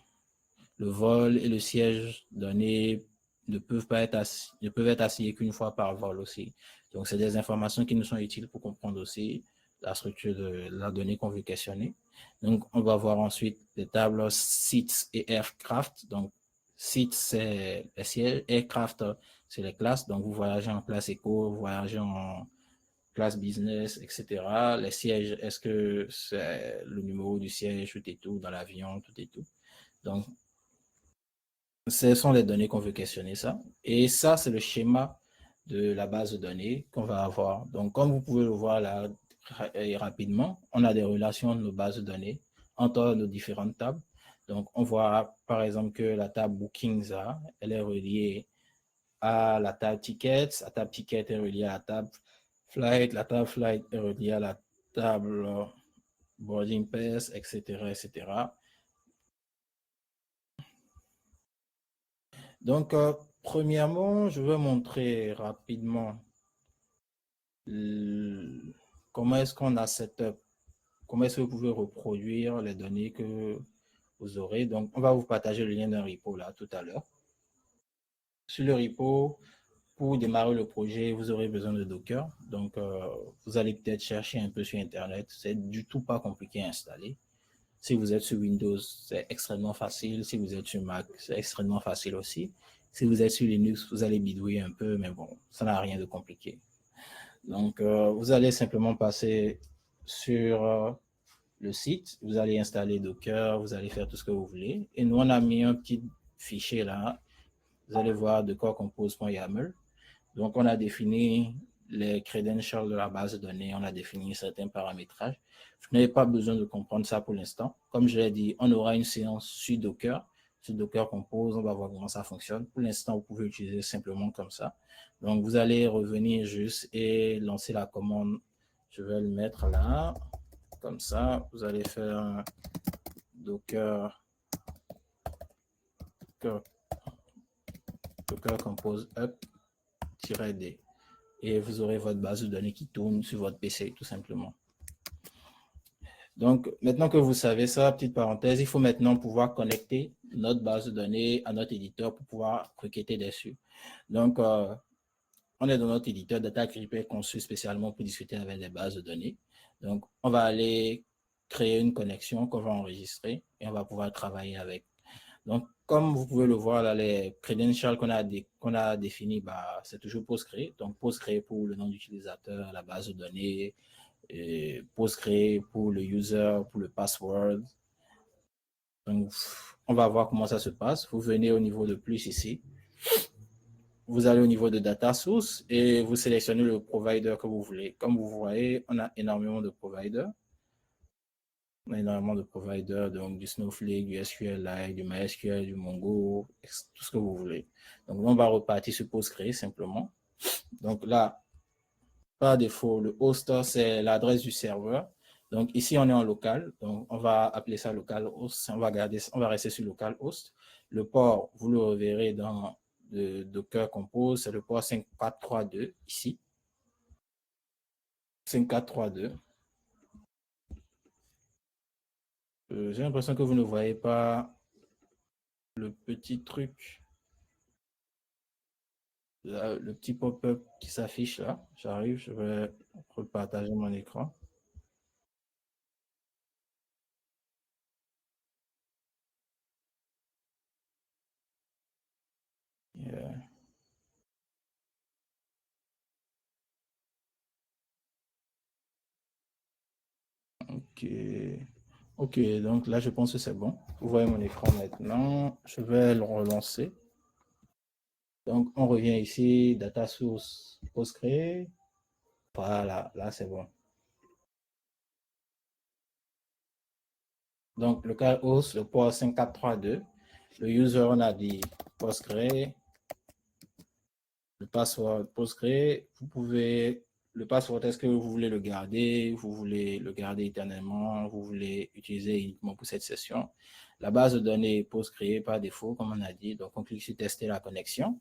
vol et le siège donné ne peuvent être assignés qu'une fois par vol aussi. Donc, c'est des informations qui nous sont utiles pour comprendre aussi la structure de la donnée qu'on veut questionner. Donc, on va voir ensuite les tables seats et aircraft. Donc, seats, c'est les sièges. Aircraft, c'est les classes. Donc, vous voyagez en classe éco, vous voyagez en classe business, etc. Les sièges, est-ce que c'est le numéro du siège, tout et tout, dans l'avion, tout et tout. Donc, ce sont les données qu'on veut questionner, ça. Et ça, c'est le schéma de la base de données qu'on va avoir. Donc, comme vous pouvez le voir là rapidement, on a des relations de nos bases de données entre nos différentes tables. Donc, on voit par exemple que la table Bookings, elle est reliée à la table Tickets. La table Ticket est reliée à la table Flight. La table Flight est reliée à la table Boarding Pass, etc., etc. Donc, premièrement, je vais montrer rapidement comment est-ce qu'on a setup, comment est-ce que vous pouvez reproduire les données que vous aurez. Donc, on va vous partager le lien d'un repo là tout à l'heure. Sur le repo, pour démarrer le projet, vous aurez besoin de Docker. Donc, vous allez peut-être chercher un peu sur Internet. C'est du tout pas compliqué à installer. Si vous êtes sur Windows, c'est extrêmement facile. Si vous êtes sur Mac, c'est extrêmement facile aussi. Si vous êtes sur Linux, vous allez bidouiller un peu, mais bon, ça n'a rien de compliqué. Donc, vous allez simplement passer sur le site, vous allez installer Docker, vous allez faire tout ce que vous voulez. Et nous, on a mis un petit fichier là. Vous allez voir docker-compose.yaml. Donc, on a défini les credentials de la base de données, on a défini certains paramétrages. Vous n'avez pas besoin de comprendre ça pour l'instant. Comme je l'ai dit, on aura une séance sur Docker Compose, on va voir comment ça fonctionne. Pour l'instant, vous pouvez utiliser simplement comme ça. Donc, vous allez revenir juste et lancer la commande. Je vais le mettre là, comme ça. Vous allez faire Docker Compose up-d. Et vous aurez votre base de données qui tourne sur votre PC, tout simplement. Donc, maintenant que vous savez ça, petite parenthèse, il faut maintenant pouvoir connecter notre base de données à notre éditeur pour pouvoir requêter dessus. Donc, on est dans notre éditeur DataCrypet conçu spécialement pour discuter avec les bases de données. Donc, on va aller créer une connexion qu'on va enregistrer et on va pouvoir travailler avec. Donc, comme vous pouvez le voir, là, les credentials qu'on a définis, bah, c'est toujours Postgre. Donc, Postgre pour le nom d'utilisateur, la base de données, et Postgre pour le user, pour le password. Donc, on va voir comment ça se passe. Vous venez au niveau de plus ici. Vous allez au niveau de data source et vous sélectionnez le provider que vous voulez. Comme vous voyez, on a énormément de providers. On a énormément de providers, donc du Snowflake, du SQLite, du MySQL, du Mongo, tout ce que vous voulez. Donc, on va repartir sur Postgre simplement. Donc là, par défaut, le host, c'est l'adresse du serveur. Donc ici, on est en local. Donc, on va appeler ça localhost. On va rester sur localhost. Le port, vous le reverrez dans le Docker Compose, c'est le port 5432 ici. 5432. J'ai l'impression que vous ne voyez pas le petit truc le petit pop-up qui s'affiche là. J'arrive, je vais repartager mon écran. Yeah. Ok. Ok, donc là, je pense que c'est bon. Vous voyez mon écran maintenant. Je vais le relancer. Donc, on revient ici, data source Postgre. Voilà, là, c'est bon. Donc, le cas host, le port 5432. Le user, on a dit Postgre. Le password Postgre, vous pouvez, le password, est-ce que vous voulez le garder, vous voulez le garder éternellement, vous voulez utiliser uniquement pour cette session. La base de données Postgre par défaut, comme on a dit, donc on clique sur tester la connexion.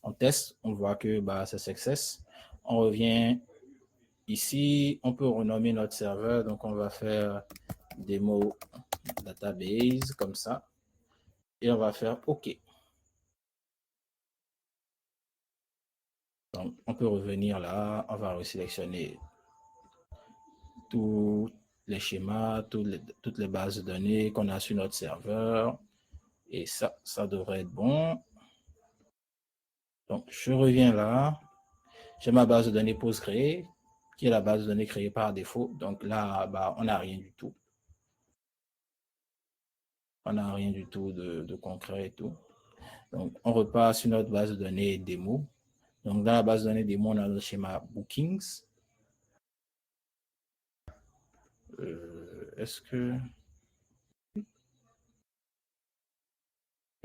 On teste, on voit que c'est success. On revient ici, on peut renommer notre serveur, donc on va faire démo database comme ça, et on va faire OK. Donc, on peut revenir là, on va resélectionner tous les schémas, toutes les bases de données qu'on a sur notre serveur. Et ça devrait être bon. Donc, je reviens là. J'ai ma base de données Postgre, qui est la base de données créée par défaut. Donc là, on n'a rien du tout. On n'a rien du tout de concret et tout. Donc, on repart sur notre base de données démo. Donc, dans la base de données démo, on a le schéma Bookings. Est-ce que...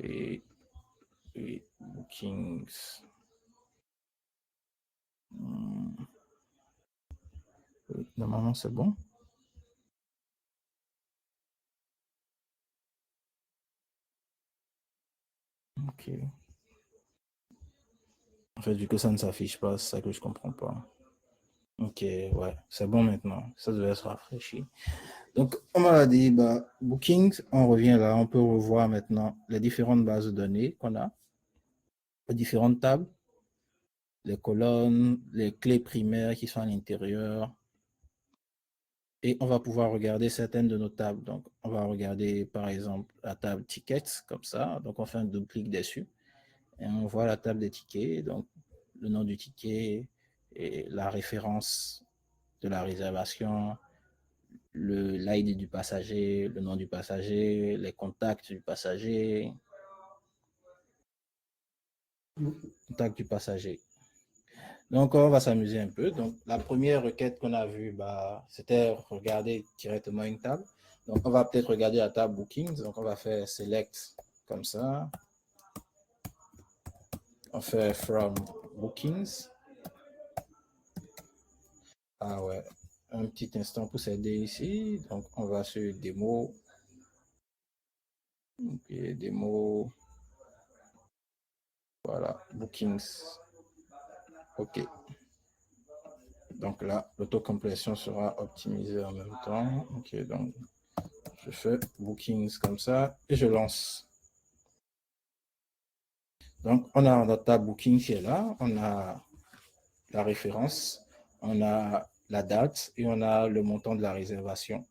Et Bookings. Normalement, c'est bon. Ok. En fait, vu que ça ne s'affiche pas, c'est ça que je comprends pas. Ok, ouais, c'est bon maintenant. Ça devait se rafraîchir. Donc, on m'a dit, Bookings, on revient là, on peut revoir maintenant les différentes bases de données qu'on a, les différentes tables, les colonnes, les clés primaires qui sont à l'intérieur. Et on va pouvoir regarder certaines de nos tables. Donc, on va regarder, par exemple, la table tickets, comme ça. Donc, on fait un double clic dessus. Et on voit la table des tickets. Donc, le nom du ticket et la référence de la réservation, l'ID du passager, le nom du passager, les contacts du passager. Contact du passager. Donc, on va s'amuser un peu. Donc, la première requête qu'on a vue, c'était regarder directement une table. Donc, on va peut-être regarder la table Bookings. Donc, on va faire Select comme ça. On fait From Bookings. Ah ouais, un petit instant pour s'aider ici. Donc, on va sur Démo. Ok, Démo. Voilà, Bookings. OK. Donc là, l'autocompression sera optimisée en même temps. OK, donc je fais Bookings comme ça et je lance. Donc, on a notre table Booking qui est là. On a la référence, on a la date et on a le montant de la réservation.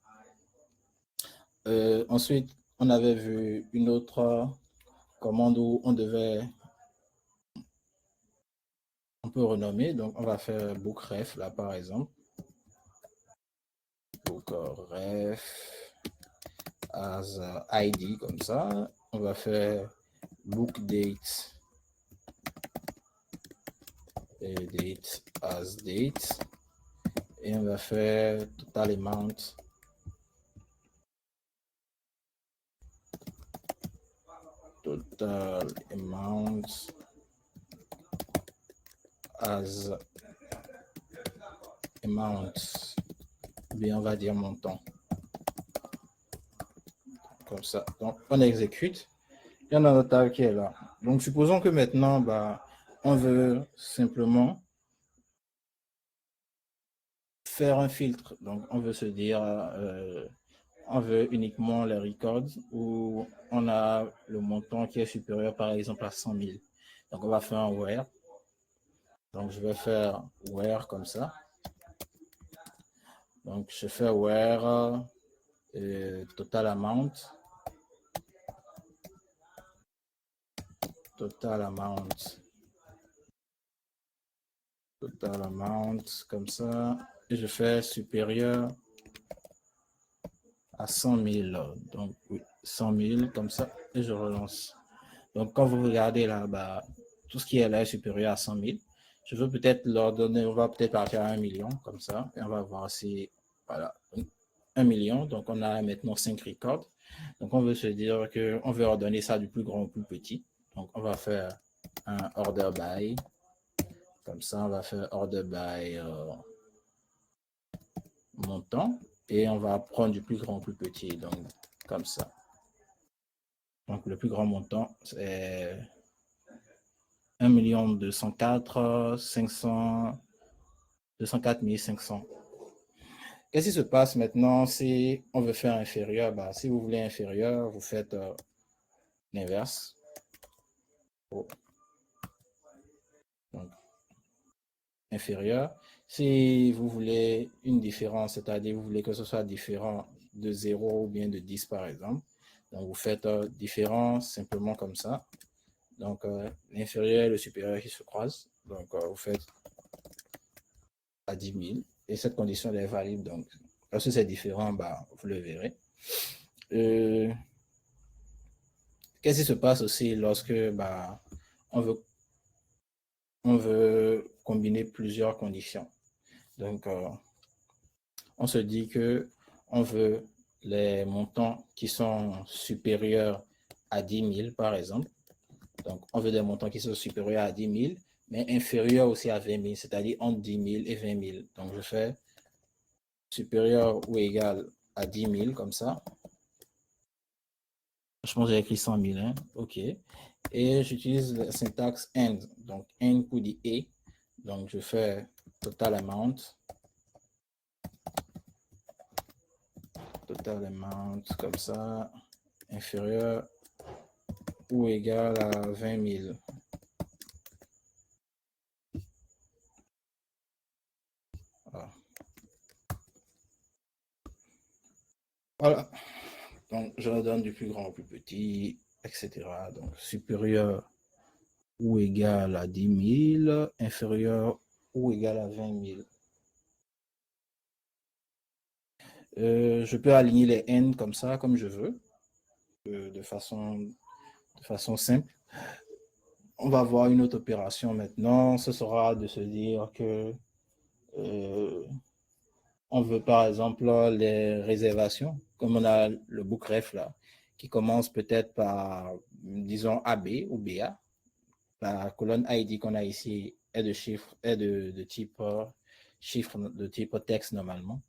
Ensuite, on avait vu une autre commande où on peut renommer. Donc, on va faire Bookref là, par exemple. Bookref as ID comme ça. On va faire book date et date as date. Et on va faire total amount. Total amount as amount. Bien, on va dire montant. Comme ça. Donc, on exécute. Il y en a notre table qui est là. Donc, supposons que maintenant, on veut simplement faire un filtre. Donc, on veut se dire, on veut uniquement les records où on a le montant qui est supérieur, par exemple, à 100 000. Donc, on va faire un where. Donc, je vais faire where comme ça. Donc, je fais where total amount. Total amount. Total amount comme ça. Et je fais supérieur à 100 000. Donc, oui, 100 000 comme ça. Et je relance. Donc, quand vous regardez là, bah, tout ce qui est là est supérieur à 100 000. Je veux peut-être leur donner, on va peut-être partir à 1 million comme ça. Et on va voir si, voilà, 1 million. Donc, on a maintenant 5 records. Donc, on veut se dire qu'on veut ordonner ça du plus grand au plus petit. Donc, on va faire un order by. Comme ça, on va faire order by montant. Et on va prendre du plus grand au plus petit. Donc, comme ça. Donc, le plus grand montant, c'est 1 204 500, 204 500. Qu'est-ce qui se passe maintenant si on veut faire inférieur? Bah, si vous voulez inférieur, vous faites l'inverse. Oh. Donc, inférieur. Si vous voulez une différence, c'est-à-dire vous voulez que ce soit différent de 0 ou bien de 10 par exemple, donc vous faites différence simplement comme ça. Donc, l'inférieur et le supérieur qui se croisent. Donc, vous faites à 10 000. Et cette condition est valide. Donc, lorsque c'est différent, bah, vous le verrez. Qu'est-ce qui se passe aussi lorsque bah, on veut combiner plusieurs conditions? Donc, on se dit que on veut les montants qui sont supérieurs à 10 000, par exemple. Donc, on veut des montants qui sont supérieurs à 10 000, mais inférieurs aussi à 20 000, c'est-à-dire entre 10 000 et 20 000. Donc, je fais supérieur ou égal à 10 000, comme ça. Je pense que j'ai écrit 100 000, hein? OK. Et j'utilise la syntaxe AND. Donc, AND pour dire et. Donc, je fais total amount. Total amount, comme ça. Inférieur ou égal à 20 000. Voilà. Voilà. Donc, je redonne du plus grand au plus petit, etc. Donc, supérieur ou égal à 10 000, inférieur ou égal à 20 000. Je peux aligner les n comme ça, comme je veux, de façon simple. On va voir une autre opération maintenant. Ce sera de se dire que on veut par exemple les réservations, comme on a le bookref là, qui commence peut-être par, disons, AB ou BA. La colonne ID qu'on a ici est de chiffre, est de type chiffre, de type texte normalement.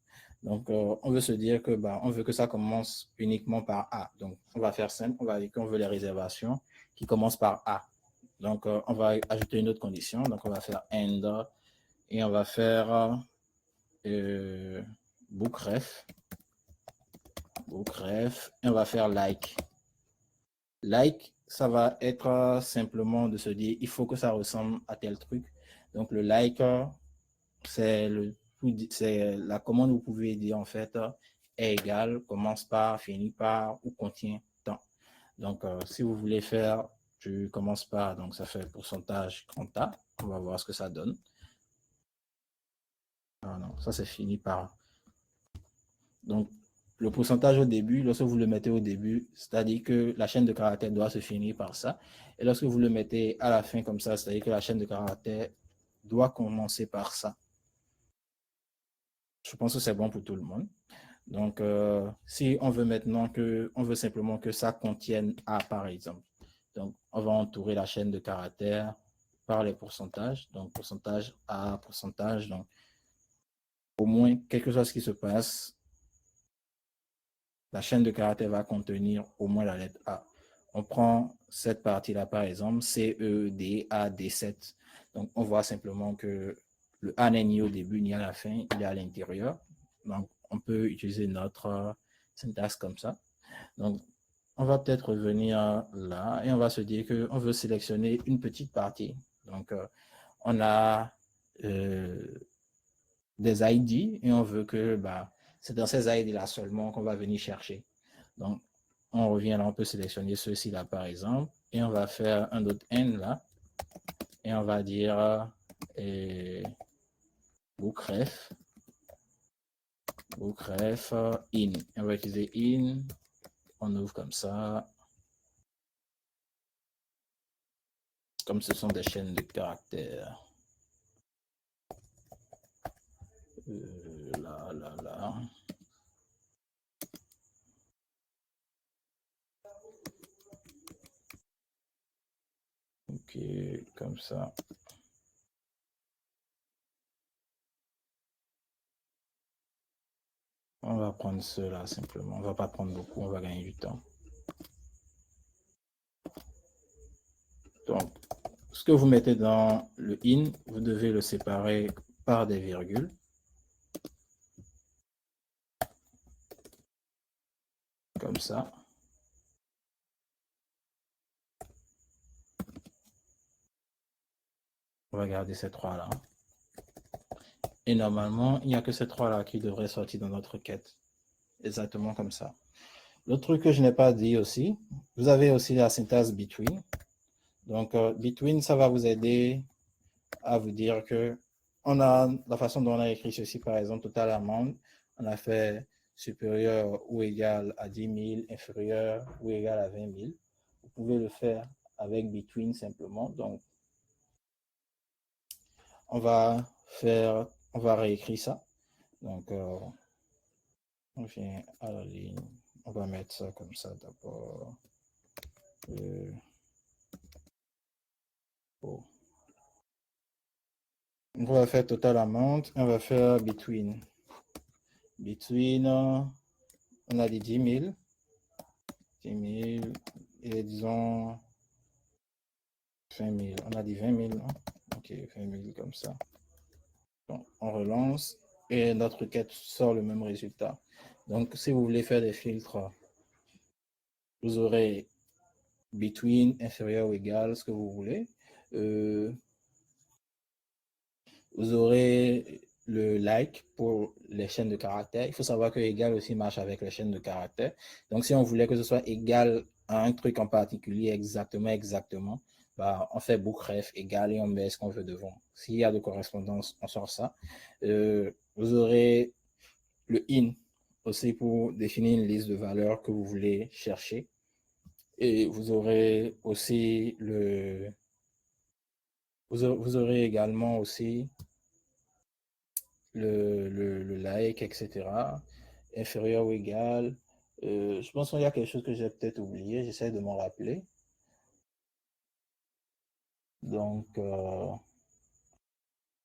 Donc, on veut se dire que on veut que ça commence uniquement par A. Donc, on va faire simple, on va dire qu'on veut les réservations qui commencent par A. Donc, on va ajouter une autre condition. Donc, on va faire AND et on va faire bookref et on va faire like. Like, ça va être simplement de se dire, il faut que ça ressemble à tel truc. Donc, le like, c'est la commande, vous pouvez dire en fait, est égal, commence par, finit par ou contient tant. Donc, si vous voulez faire, tu commences par, donc ça fait pourcentage grand A. On va voir ce que ça donne. Ah non, ça c'est fini par. Donc, le pourcentage au début, lorsque vous le mettez au début, c'est-à-dire que la chaîne de caractères doit se finir par ça. Et lorsque vous le mettez à la fin comme ça, c'est-à-dire que la chaîne de caractères doit commencer par ça. Je pense que c'est bon pour tout le monde. Donc, si on veut maintenant on veut simplement que ça contienne A, par exemple. Donc, on va entourer la chaîne de caractères par les pourcentages. Donc, pourcentage A, pourcentage. Donc, au moins, quelque chose qui se passe, la chaîne de caractères va contenir au moins la lettre A. On prend cette partie-là, par exemple, C, E, D, A, D7. Donc, on voit simplement que le A n'est ni au début ni à la fin, il est à l'intérieur. Donc, on peut utiliser notre syntaxe comme ça. Donc, on va peut-être revenir là et on va se dire qu'on veut sélectionner une petite partie. Donc, on a des ID et on veut que c'est dans ces ID-là seulement qu'on va venir chercher. Donc, on revient là, on peut sélectionner ceux-ci là par exemple, et on va faire un autre N là, et on va dire bookRef in. On va utiliser in, on ouvre comme ça. Comme ce sont des chaînes de caractères. Là. Ok, comme ça. On va prendre cela simplement. On va pas prendre beaucoup, on va gagner du temps. Donc, ce que vous mettez dans le in, vous devez le séparer par des virgules. Comme ça. On va garder ces trois-là. Et normalement, il n'y a que ces trois-là qui devraient sortir dans notre quête. Exactement comme ça. L'autre truc que je n'ai pas dit aussi, vous avez aussi la syntaxe between. Donc, between, ça va vous aider à vous dire que on a la façon dont on a écrit ceci, par exemple, total amount, on a fait supérieur ou égal à 10 000, inférieur ou égal à 20 000. Vous pouvez le faire avec between simplement. Donc, on va réécrire ça. Donc, on vient à la ligne. On va mettre ça comme ça d'abord. On va faire total amount. On va faire between. Between, on a dit 10 000. 10 000 et disons 20 000. On a dit 20 000, non? Ok, 20 000 comme ça. Donc, on relance et notre quête sort le même résultat. Donc, si vous voulez faire des filtres, vous aurez between, inférieur ou égal, ce que vous voulez. Vous aurez le like pour les chaînes de caractères. Il faut savoir que égal aussi marche avec les chaînes de caractères. Donc, si on voulait que ce soit égal à un truc en particulier, exactement, on fait bookRef égal et on met ce qu'on veut devant. S'il y a de correspondance, on sort ça. Vous aurez le in aussi pour définir une liste de valeurs que vous voulez chercher. Et vous aurez aussi vous aurez également aussi le like, etc. Inférieur ou égal. Je pense qu'il y a quelque chose que j'ai peut-être oublié. J'essaie de m'en rappeler. Donc,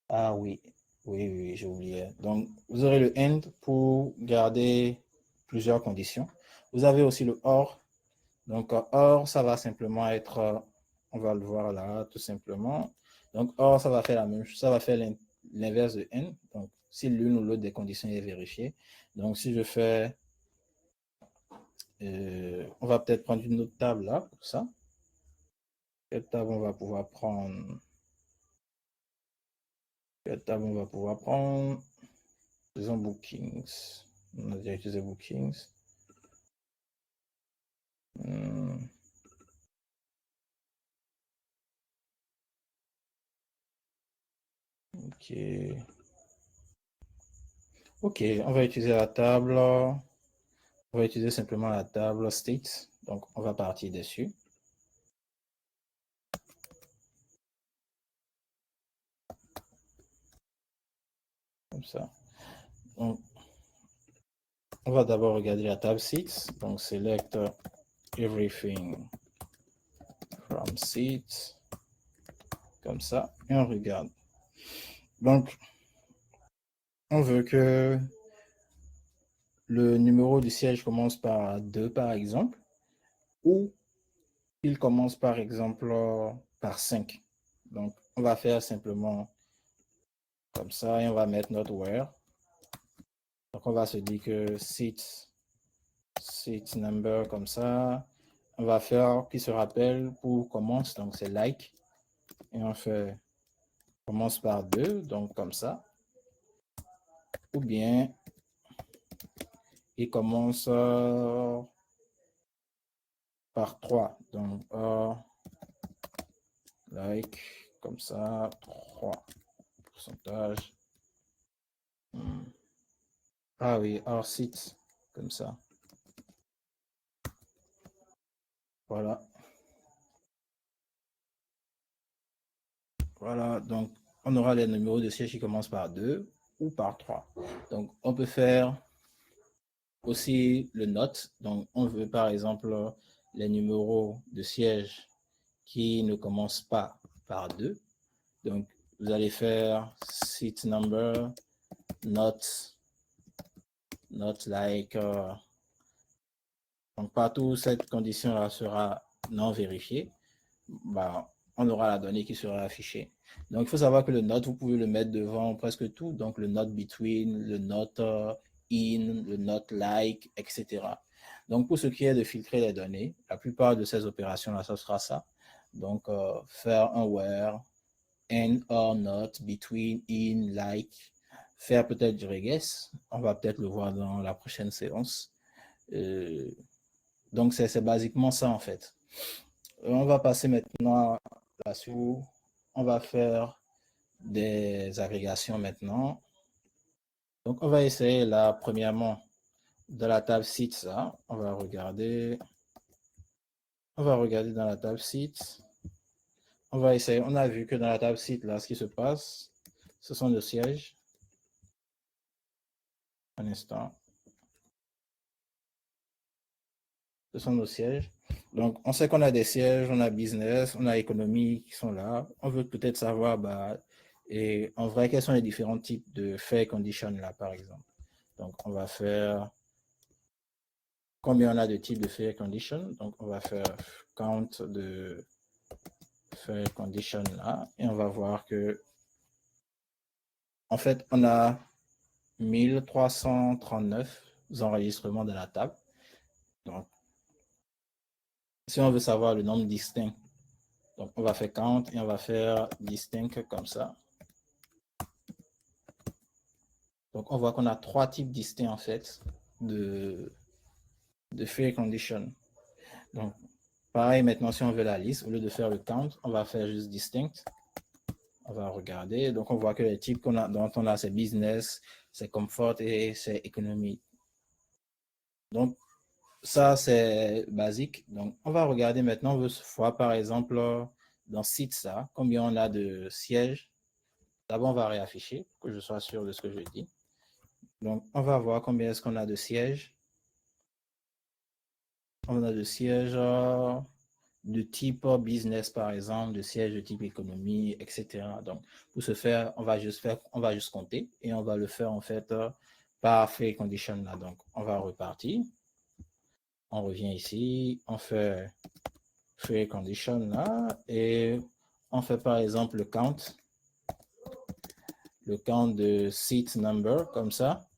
ah oui, j'ai oublié. Donc, vous aurez le end pour garder plusieurs conditions. Vous avez aussi le or. Donc, or, ça va simplement être, on va le voir là, tout simplement. Donc, or, ça va faire la même chose, ça va faire l'inverse de n. Donc, si l'une ou l'autre des conditions est vérifiée. Donc, si je fais, on va peut-être prendre une autre table là, pour ça. Cette table, on va pouvoir prendre, disons, bookings. On a déjà utilisé bookings. Ok, on va utiliser la table. On va utiliser simplement la table state. Donc, on va partir dessus. Comme ça. Donc, on va d'abord regarder la table seats. Donc, select everything from seats. Comme ça. Et on regarde. Donc, on veut que le numéro du siège commence par 2, par exemple. Ou il commence, par exemple, par 5. Donc, on va faire simplement comme ça et on va mettre notre where. Donc, on va se dire que seat number comme ça. On va faire qui se rappelle pour commence. Donc, c'est like. Et on fait commence par 2, donc comme ça. Ou bien, il commence par 3. Donc, like, comme ça, 3. Pourcentage. Ah oui, hors site, comme ça. Voilà. Voilà, donc on aura les numéros de siège qui commencent par 2 ou par 3. Donc, on peut faire aussi le note. Donc, on veut par exemple les numéros de siège qui ne commencent pas par 2. Donc, vous allez faire seat number, not like. Donc, partout cette condition-là sera non vérifiée, bah, on aura la donnée qui sera affichée. Donc, il faut savoir que le not, vous pouvez le mettre devant presque tout. Donc, le not between, le not in, le not like, etc. Donc, pour ce qui est de filtrer les données, la plupart de ces opérations-là, ça sera ça. Donc, faire un where, and or not, between, in, like, faire peut-être du regex. On va peut-être le voir dans la prochaine séance. Donc, c'est basiquement ça, en fait. On va passer maintenant là-dessus. On va faire des agrégations maintenant. Donc, on va essayer là, premièrement, dans la table site, ça. On va regarder dans la table site. On va essayer. On a vu que dans la table site, là, ce qui se passe, ce sont nos sièges. Un instant. Ce sont nos sièges. Donc, on sait qu'on a des sièges, on a business, on a économie qui sont là. On veut peut-être savoir, bah, et en vrai, quels sont les différents types de fair condition là, par exemple. Donc, on va faire combien on a de types de fair condition. Donc, on va faire count de fair condition là, et on va voir que, en fait, on a 1339 enregistrements dans la table. Donc, si on veut savoir le nombre distinct, donc on va faire count et on va faire distinct comme ça. Donc on voit qu'on a 3 types distincts en fait de fair condition. Donc pareil, maintenant si on veut la liste, au lieu de faire le count, on va faire juste distinct. On va regarder. Donc on voit que les types dont on a, c'est business, c'est comfort et c'est économie. Donc ça, c'est basique. Donc, on va regarder maintenant, on veut voir par exemple dans site ça, combien on a de sièges. D'abord, on va réafficher pour que je sois sûr de ce que je dis. Donc, on va voir combien est-ce qu'on a de sièges. On a de sièges de type business, par exemple, de sièges de type économie, etc. Donc, pour ce faire, on va juste compter et on va le faire en fait par fair condition là. Donc, on va repartir. On revient ici, on fait fair condition là et on fait par exemple le count de seat number comme ça,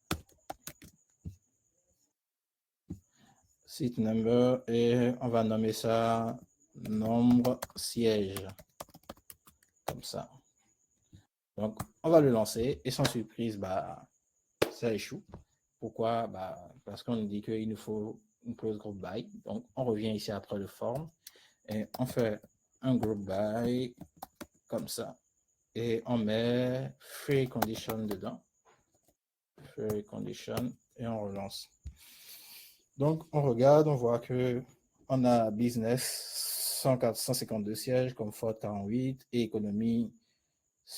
seat number, et on va nommer ça nombre siège comme ça. Donc on va le lancer et sans surprise, bah ça échoue. Pourquoi? Bah parce qu'on nous dit qu'il nous faut une close group by. Donc on revient ici après le form et on fait un group by comme ça. Et on met free condition dedans. Free condition et on relance. Donc, on regarde, on voit que on a business 152 sièges, comfort 48 et économie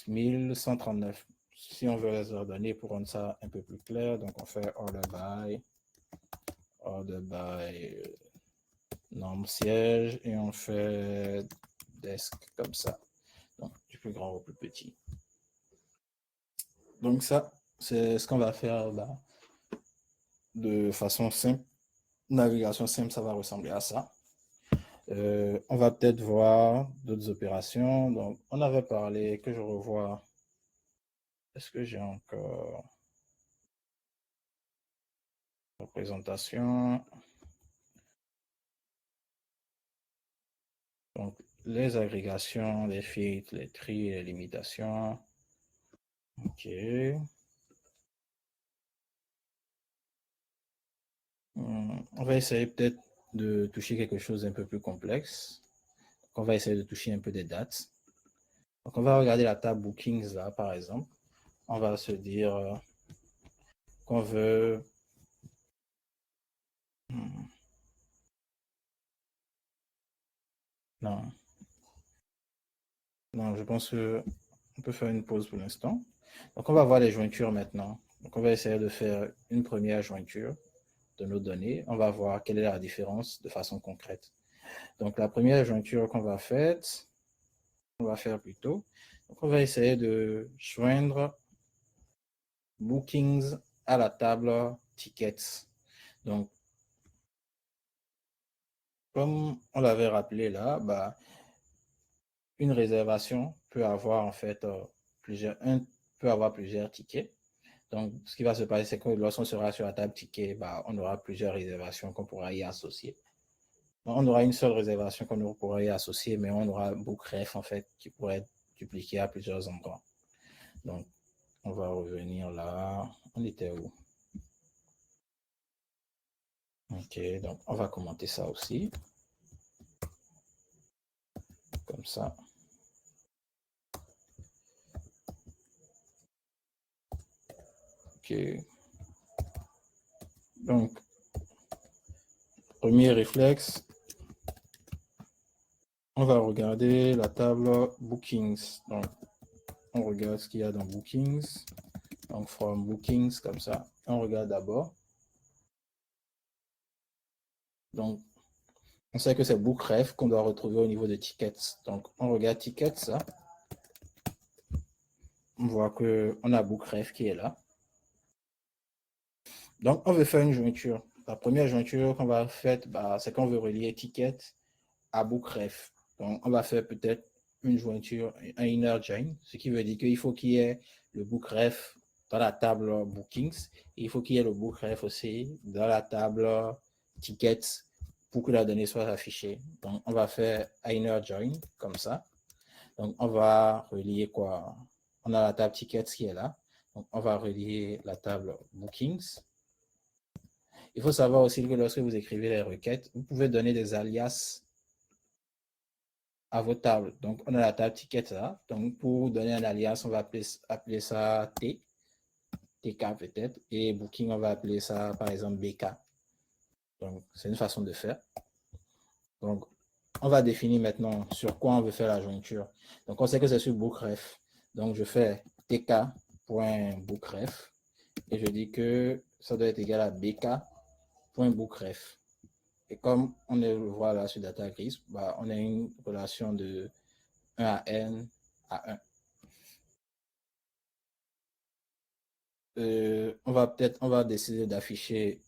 1139. Si on veut les ordonner pour rendre ça un peu plus clair, donc on fait order by nombre siège et on fait desk comme ça. Donc, du plus grand au plus petit. Donc ça, c'est ce qu'on va faire là, de façon simple. Navigation simple, ça va ressembler à ça. On va peut-être voir d'autres opérations. Donc, on avait parlé, que je revois. Est-ce que j'ai encore représentation? Donc, les agrégations, les filtres, les tris, les limitations. OK. On va essayer peut-être de toucher quelque chose d'un peu plus complexe. Donc, on va essayer de toucher un peu des dates. Donc, on va regarder la table Bookings là, par exemple. On va se dire qu'on veut... Non. Non, je pense qu'on peut faire une pause pour l'instant. Donc, on va voir les jointures maintenant. Donc, on va essayer de faire une première jointure de nos données. On va voir quelle est la différence de façon concrète. Donc, la première jointure qu'on va faire plutôt. Donc, on va essayer de joindre Bookings à la table Tickets. Donc, comme on l'avait rappelé là, bah, une réservation peut avoir en fait peut avoir plusieurs tickets. Donc, ce qui va se passer, c'est que lorsqu'on sera sur la table ticket, bah, on aura plusieurs réservations qu'on pourra y associer. Donc, on aura une seule réservation qu'on pourra y associer, mais on aura Bookref en fait qui pourrait être dupliqué à plusieurs endroits. Donc, on va revenir là. On était où? OK, donc on va commenter ça aussi. Comme ça. OK. Donc, premier réflexe, on va regarder la table Bookings. Donc, on regarde ce qu'il y a dans Bookings. Donc, from Bookings, comme ça. On regarde d'abord. Donc, on sait que c'est Bookref qu'on doit retrouver au niveau de Tickets. Donc, on regarde Tickets, ça. On voit qu'on a Bookref qui est là. Donc, on veut faire une jointure. La première jointure qu'on va faire, bah, c'est qu'on veut relier Ticket à Bookref. Donc, on va faire peut-être une jointure, un inner join, ce qui veut dire qu'il faut qu'il y ait le Bookref dans la table Bookings. Et il faut qu'il y ait le Bookref aussi dans la table Tickets pour que la donnée soit affichée. Donc, on va faire inner join comme ça. Donc, on va relier quoi? On a la table Tickets qui est là. Donc, on va relier la table Bookings. Il faut savoir aussi que lorsque vous écrivez les requêtes, vous pouvez donner des alias à vos tables. Donc, on a la table ticket là. Donc, pour donner un alias, on va appeler ça T, TK peut-être, et Booking, on va appeler ça, par exemple, BK. Donc, c'est une façon de faire. Donc, on va définir maintenant sur quoi on veut faire la jointure. Donc, on sait que c'est sur Bookref. Donc, je fais tk.bookref et je dis que ça doit être égal à bk.bookref. Et comme on le voit là sur DataGris, bah, on a une relation de 1 à n à 1. On va décider d'afficher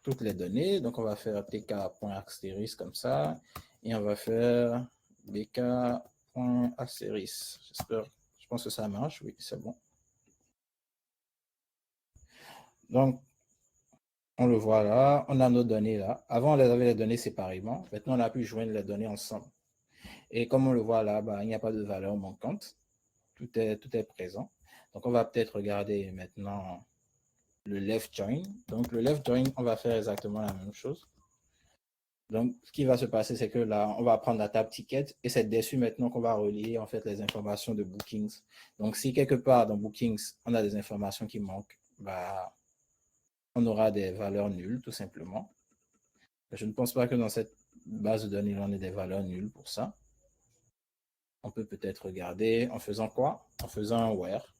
toutes les données. Donc, on va faire tk.asterisk comme ça. Et on va faire bk.asterisk. Je pense que ça marche. Oui, c'est bon. Donc, on le voit là. On a nos données là. Avant, on avait les données séparément. Maintenant, on a pu joindre les données ensemble. Et comme on le voit là, bah, il n'y a pas de valeur manquante. Tout est présent. Donc, on va peut-être regarder maintenant le left join. Donc, le left join, on va faire exactement la même chose. Donc, ce qui va se passer, c'est que là, on va prendre la table ticket et c'est dessus maintenant qu'on va relier en fait les informations de Bookings. Donc, si quelque part dans Bookings, on a des informations qui manquent, bah, on aura des valeurs nulles tout simplement. Je ne pense pas que dans cette base de données, on ait des valeurs nulles pour ça. On peut peut-être regarder en faisant quoi? En faisant un where.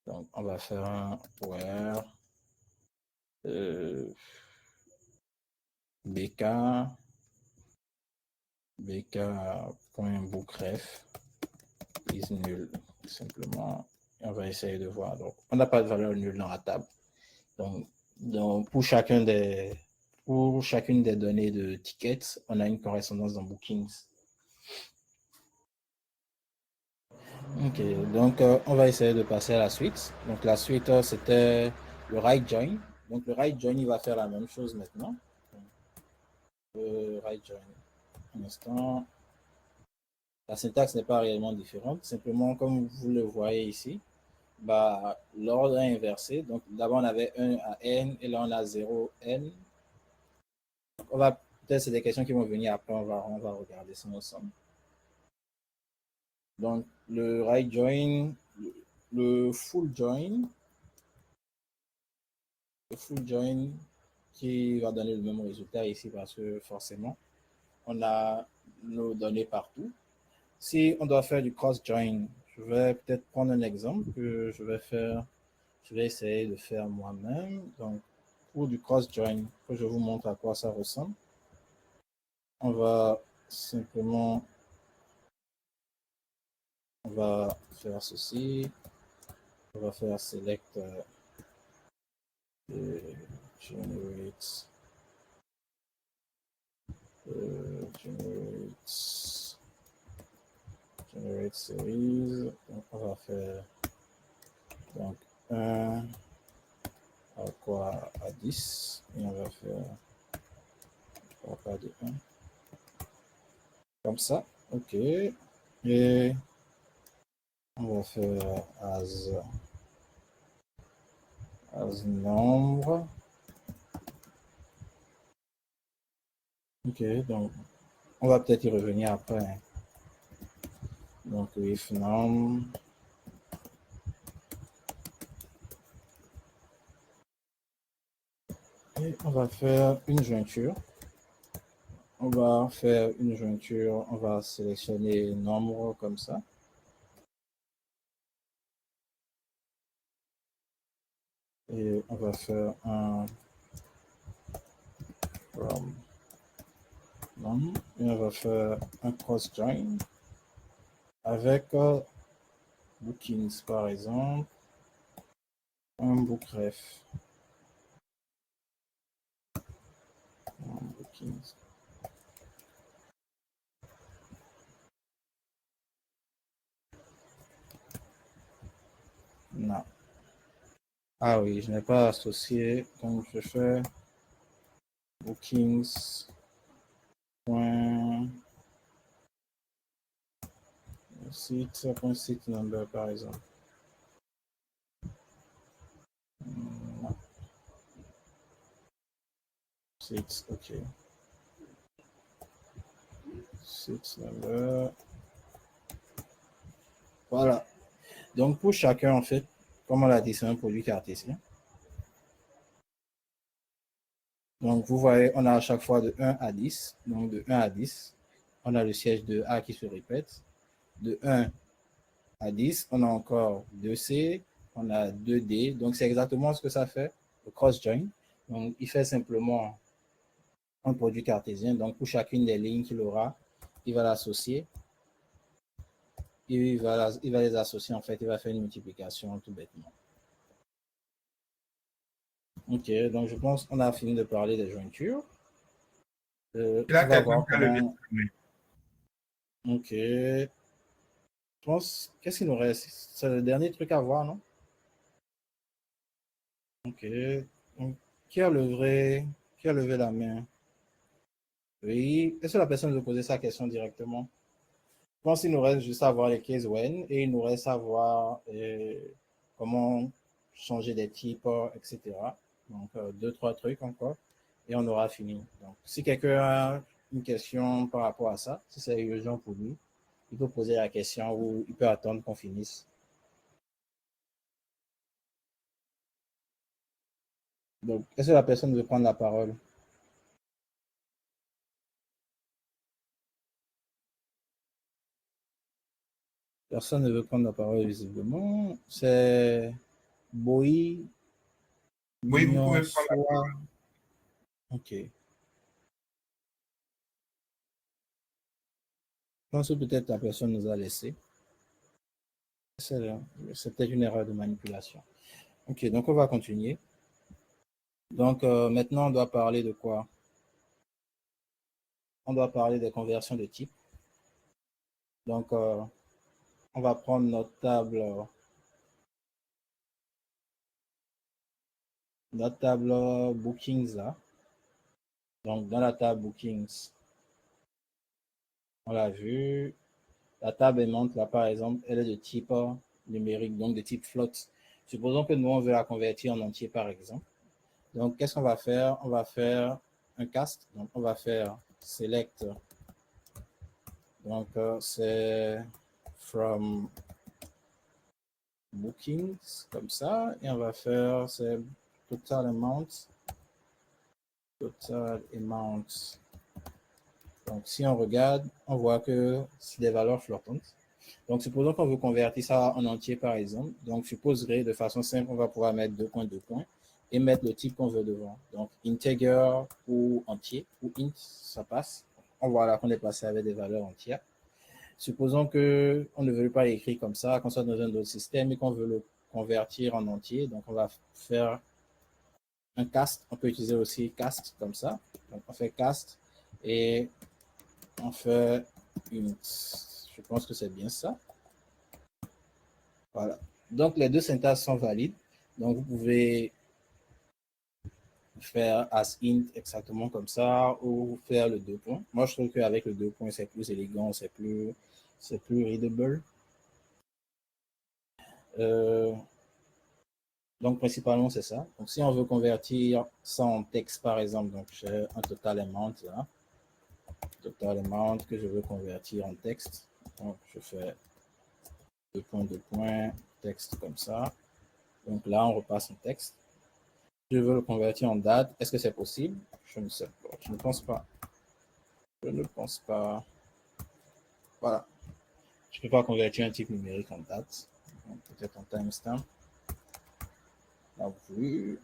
Donc, on va faire un where bk.bookref is nul, simplement. Et on va essayer de voir. Donc, on n'a pas de valeur nulle dans la table. Donc pour chacune des données de tickets, on a une correspondance dans Bookings. Ok, donc on va essayer de passer à la suite. Donc la suite, c'était le right join. Donc le right join, il va faire la même chose maintenant. Right join. Un instant. La syntaxe n'est pas réellement différente. Simplement, comme vous le voyez ici, bah, l'ordre est inversé. Donc, d'abord, on avait 1 à n et là, on a 0, n. On va, peut-être, c'est des questions qui vont venir après. On va regarder ça ensemble. Donc, le right join, le full join qui va donner le même résultat ici parce que forcément, on a nos données partout. Si on doit faire du cross-join, je vais peut-être prendre un exemple que je vais essayer de faire moi-même. Donc, pour du cross-join, que je vous montre à quoi ça ressemble, on va simplement, on va faire ceci, on va faire select generate series. Donc, on va faire donc 1 à quoi à 10 et on va faire pas de 1 comme ça. OK. Et on va faire as nombre. OK, donc on va peut-être y revenir après. Donc if num et on va faire une jointure. On va faire une jointure, on va sélectionner nombre comme ça. Et on va faire un from num et on va faire un cross join avec bookings par exemple, un bookref. Bookings. Non. Ah oui, je n'ai pas associé, donc je fais bookings. Seat number par exemple. Non. Seat, ok. Seat number. Voilà. Donc pour chacun, en fait, comme on l'a dit, c'est un produit cartésien. Donc vous voyez, on a à chaque fois de 1 à 10. Donc de 1 à 10, on a le siège de A qui se répète. De 1 à 10, on a encore 2C, on a 2D. Donc c'est exactement ce que ça fait, le cross-join. Donc il fait simplement un produit cartésien. Donc pour chacune des lignes qu'il aura, il va l'associer. Il va les associer, en fait, il va faire une multiplication tout bêtement. Ok, donc je pense qu'on a fini de parler des jointures. Il y a On va quelqu'un voir qui a levé comment. la main. Ok. Je pense, qu'est-ce qu'il nous reste? C'est le dernier truc à voir, non? Ok. Donc, qui a levé la main? Oui. Est-ce que la personne veut poser sa question directement? Je pense qu'il nous reste juste à voir les cases when et il nous reste à voir comment changer des types, etc. Donc, deux, trois trucs encore et on aura fini. Donc, si quelqu'un a une question par rapport à ça, si c'est urgent pour lui, il peut poser la question ou il peut attendre qu'on finisse. Donc, est-ce que la personne veut prendre la parole? Personne ne veut prendre la parole visiblement. C'est Boy Oui, vous Mignon pouvez prendre la Soir. parole. Ok. Je pense que peut-être la personne nous a laissé. C'est peut-être une erreur de manipulation. Ok, donc on va continuer. Donc maintenant, on doit parler de quoi? On doit parler des conversions de type. Donc, on va prendre notre table bookings là. Donc, dans la table bookings, on l'a vu, la table aimante, là, par exemple, elle est de type numérique, donc de type float. Supposons que nous, on veut la convertir en entier, par exemple. Donc, qu'est-ce qu'on va faire? On va faire un cast. Donc, on va faire select. Donc, c'est from bookings, comme ça. Et on va faire, c'est total amount. Total amount. Donc, si on regarde, on voit que c'est des valeurs flottantes. Donc, supposons qu'on veut convertir ça en entier, par exemple. Donc, je supposerais de façon simple, on va pouvoir mettre 2 points et mettre le type qu'on veut devant. Donc, integer ou entier ou int, ça passe. On voit là qu'on est passé avec des valeurs entières. Supposons qu'on ne veut pas l'écrire comme ça, qu'on soit dans un autre système et qu'on veut le convertir en entier. Donc, on va faire un cast. On peut utiliser aussi cast comme ça. Donc, on fait cast et on fait int. Je pense que c'est bien ça. Voilà. Donc, les deux syntaxes sont valides. Donc, vous pouvez faire as int exactement comme ça ou faire le 2 points. Moi, je trouve qu'avec le 2 points, c'est plus élégant, c'est plus readable. Donc, principalement, c'est ça. Donc, si on veut convertir ça en texte, par exemple, donc j'ai un total amount là, total amount que je veux convertir en texte. Donc, je fais 2 points, texte comme ça. Donc là, on repasse en texte. Je veux le convertir en date. Est-ce que c'est possible? Je ne sais pas. Je ne pense pas. Je ne pense pas. Voilà. Je ne peux pas convertir un type numérique en date. Peut-être en timestamp. Non plus.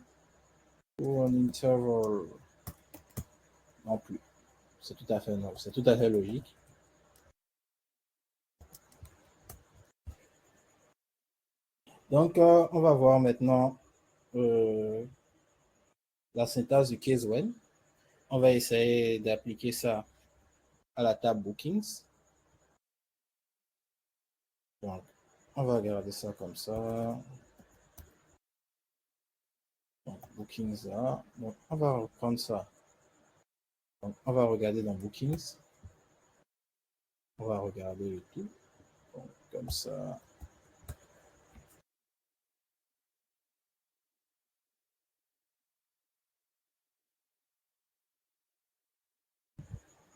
Ou en interval. Non plus. C'est tout à fait non. C'est tout à fait logique. Donc, on va voir maintenant la syntaxe du case when. On va essayer d'appliquer ça à la table bookings. Donc, on va regarder ça comme ça. Donc, bookings là. Donc, on va reprendre ça. Donc, on va regarder dans bookings. On va regarder le tout. Donc, comme ça.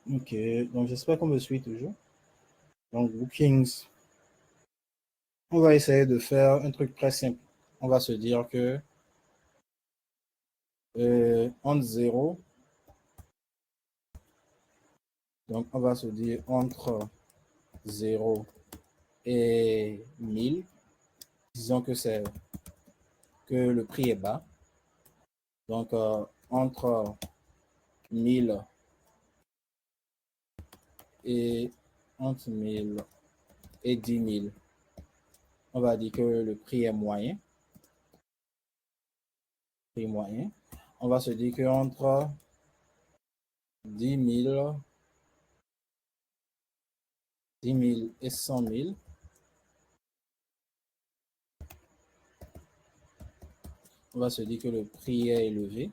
Ok, donc j'espère qu'on me suit toujours. Donc, bookings. On va essayer de faire un truc très simple. On va se dire que entre 0, donc on va se dire entre 0 et 1000, disons que c'est que le prix est bas. Donc entre 1000 et entre 1000 et 10 000, on va dire que le prix est moyen. Prix moyen. On va se dire que entre 10 000 et 100 000, on va se dire que le prix est élevé.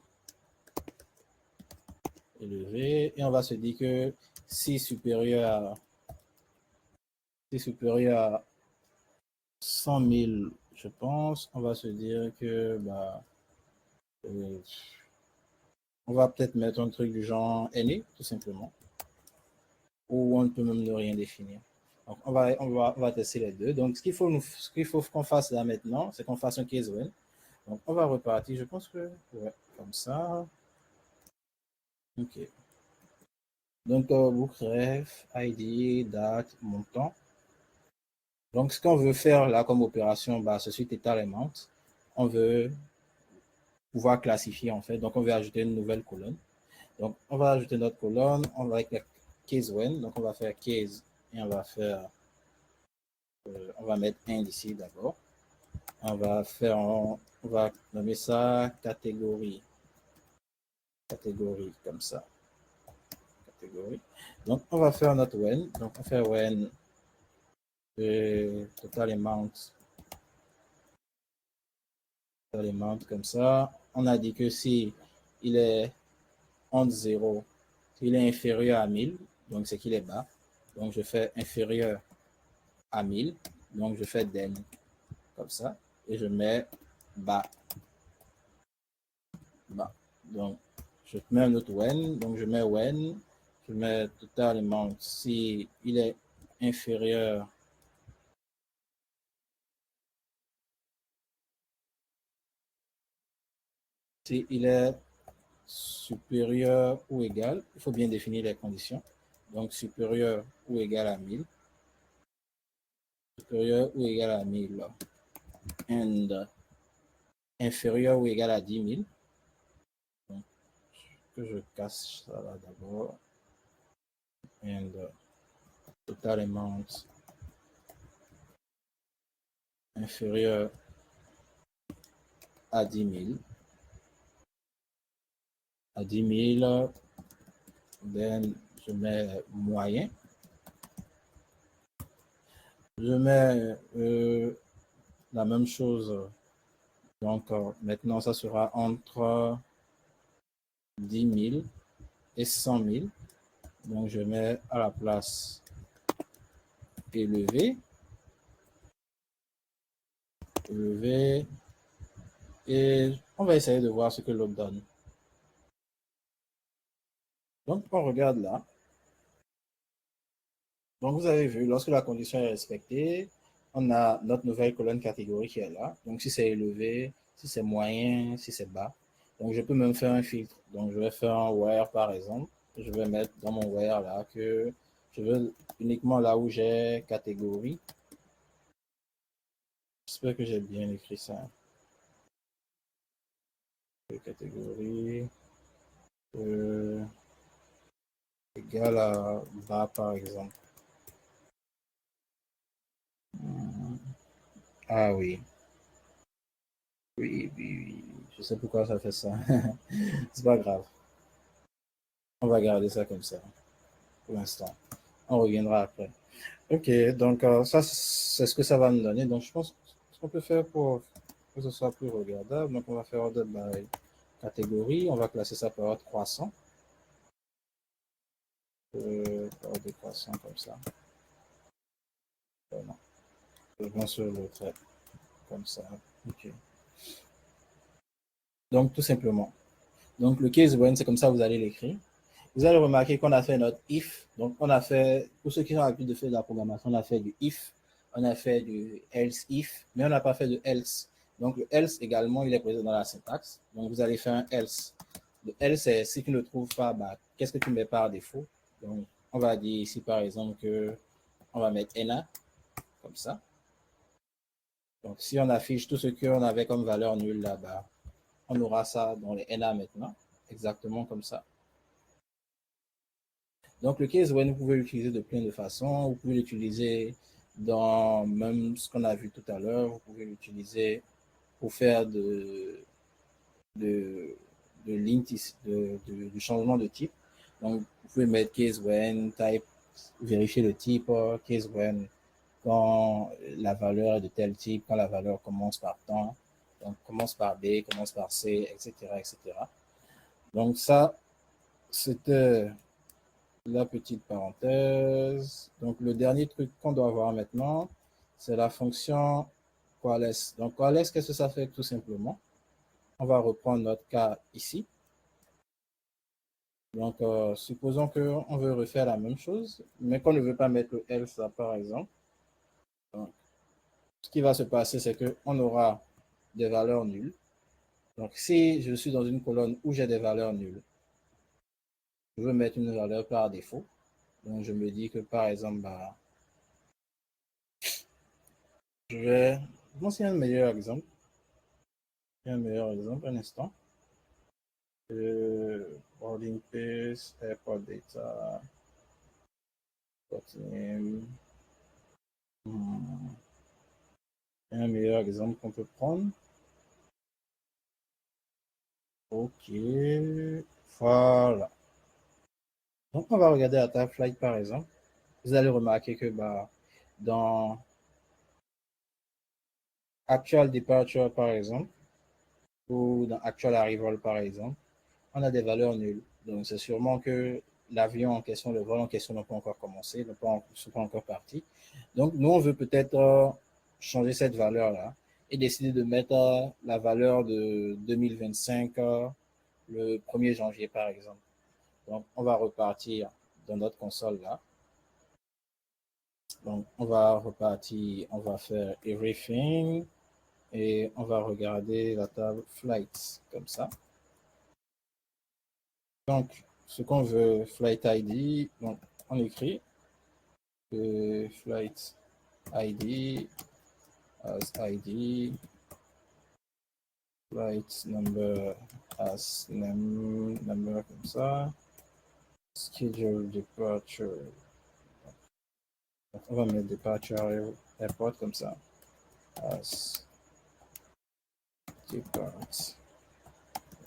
Et on va se dire que si supérieur à 100 000, je pense, on va se dire que on va peut-être mettre un truc du genre NA, tout simplement, ou on peut même ne rien définir. Donc, on va tester les deux. Donc, ce qu'il faut qu'on fasse là maintenant, c'est qu'on fasse un case when. Donc, on va repartir, je pense que, ouais, comme ça. OK. Donc, bookRef, ID, date, montant. Donc, ce qu'on veut faire là comme opération, c'est suite total amount. On veut pouvoir classifier en fait. Donc, on veut ajouter une nouvelle colonne. Donc, on va ajouter notre colonne. On va avec la case when. Donc, on va faire case et on va faire, on va mettre ind ici d'abord. On va nommer ça catégorie. Catégorie comme ça. Catégorie. Donc, on va faire notre when. Donc, on fait when total amount comme ça. On a dit que si il est entre 0, il est inférieur à 1000, donc c'est qu'il est bas. Donc je fais inférieur à 1000. Donc, je fais then comme ça et je mets bas. Bas. Donc, je mets un autre when. Donc, je mets when. Je mets total amount. Si il est inférieur si il est supérieur ou égal, il faut bien définir les conditions. Donc, supérieur ou égal à 1000. Supérieur ou égal à 1000. And inférieur ou égal à 10 000. Donc, que je casse ça là d'abord. And total amount inférieur à 10 000. À 10 000, then je mets moyen. Je mets la même chose. Donc, maintenant, ça sera entre 10 000 et 100 000. Donc, je mets à la place élevé. Élevé. Et on va essayer de voir ce que l'autre donne. Donc, on regarde là. Donc, vous avez vu, lorsque la condition est respectée, on a notre nouvelle colonne catégorie qui est là. Donc, si c'est élevé, si c'est moyen, si c'est bas. Donc, je peux même faire un filtre. Donc, je vais faire un where, par exemple. Je vais mettre dans mon where là que je veux uniquement là où j'ai catégorie. J'espère que j'ai bien écrit ça. Catégorie égale à bas, par exemple. Ah oui. Oui, oui, oui. Je sais pourquoi ça fait ça. C'est pas grave. On va garder ça comme ça pour l'instant. On reviendra après. Ok, donc ça, c'est ce que ça va nous donner. Donc, je pense ce qu'on peut faire pour que ce soit plus regardable. Donc, on va faire order by catégorie. On va classer ça par ordre croissant. Par ordre croissant comme ça. Non. Je viens sur le trait comme ça. Ok. Donc, tout simplement. Donc, le case when, c'est comme ça, vous allez l'écrire. Vous allez remarquer qu'on a fait notre if. Donc, on a fait, pour ceux qui ont l'habitude de faire de la programmation, on a fait du if, on a fait du else if, mais on n'a pas fait de else. Donc, le else également, il est présent dans la syntaxe. Donc, vous allez faire un else. Le else, c'est si tu ne trouves pas, bah, qu'est-ce que tu mets par défaut? Donc, on va dire ici, par exemple, que on va mettre NA, comme ça. Donc, si on affiche tout ce qu'on avait comme valeur nulle là-bas, on aura ça dans les NA maintenant, exactement comme ça. Donc, le case when, vous pouvez l'utiliser de plein de façons. Vous pouvez l'utiliser dans même ce qu'on a vu tout à l'heure. Vous pouvez l'utiliser pour faire du changement de type. Donc, vous pouvez mettre case when, type, vérifier le type, case when, quand la valeur est de tel type, quand la valeur commence par temps, donc commence par B, commence par C, etc., etc. Donc, ça, c'était la petite parenthèse. Donc, le dernier truc qu'on doit voir maintenant, c'est la fonction coalesce. Donc, coalesce, qu'est-ce que ça fait tout simplement? On va reprendre notre cas ici. Donc, supposons qu'on veut refaire la même chose, mais qu'on ne veut pas mettre le else là, par exemple. Donc, ce qui va se passer, c'est qu'on aura des valeurs nulles. Donc, si je suis dans une colonne où j'ai des valeurs nulles, je veux mettre une valeur par défaut. Donc, je me dis que, par exemple, bah, je vais... Je pense qu'il y a un meilleur exemple. Un instant. Boarding pace, airport data, name. Un meilleur exemple qu'on peut prendre. Ok, voilà. Donc, on va regarder la table flight par exemple. Vous allez remarquer que bah, dans actual departure par exemple, ou dans actual arrival par exemple, on a des valeurs nulles. Donc, c'est sûrement que l'avion en question, le vol en question n'a pas encore commencé, ne sont pas encore partis. Donc, nous, on veut peut-être changer cette valeur-là et décider de mettre la valeur de 2025 le 1er janvier, par exemple. Donc, on va repartir dans notre console là. Donc, on va repartir, on va faire everything et on va regarder la table flights comme ça. Donc, ce qu'on veut, flight ID, donc on écrit flight ID as ID, flight number as number comme ça, schedule departure. On va mettre departure airport comme ça. As depart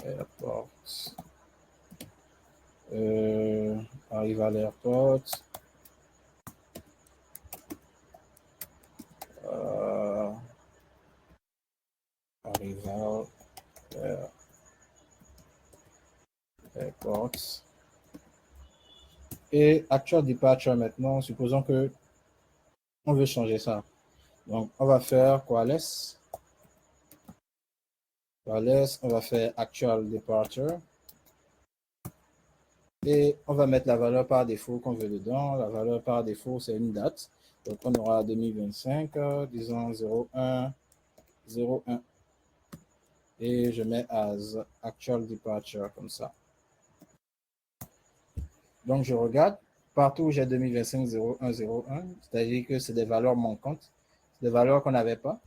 airport. Arrive à l'airport. Arrival airport. Et actual departure maintenant, supposons que on veut changer ça. Donc, on va faire Qualys. Qualys, on va faire actual departure. Et on va mettre la valeur par défaut qu'on veut dedans. La valeur par défaut, c'est une date. Donc, on aura 2025, disons 01, 01. Et je mets as actual departure comme ça. Donc, je regarde. Partout où j'ai 2025, 01, 01, c'est-à-dire que c'est des valeurs manquantes, des valeurs qu'on n'avait pas.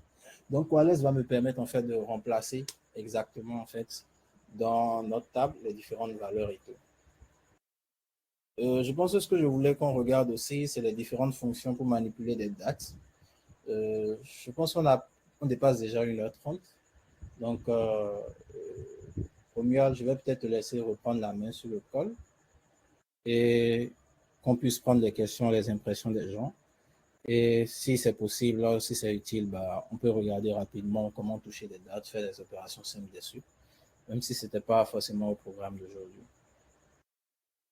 Donc, Qualys va me permettre en fait de remplacer exactement en fait dans notre table les différentes valeurs et tout. Je pense que ce que je voulais qu'on regarde aussi, c'est les différentes fonctions pour manipuler des dates. Je pense qu'on dépasse déjà 1h30. Donc, Romuald, je vais peut-être te laisser reprendre la main sur le call et qu'on puisse prendre les questions, les impressions des gens. Et si c'est possible, là, si c'est utile, bah, on peut regarder rapidement comment toucher des dates, faire des opérations simples dessus, même si ce n'était pas forcément au programme d'aujourd'hui.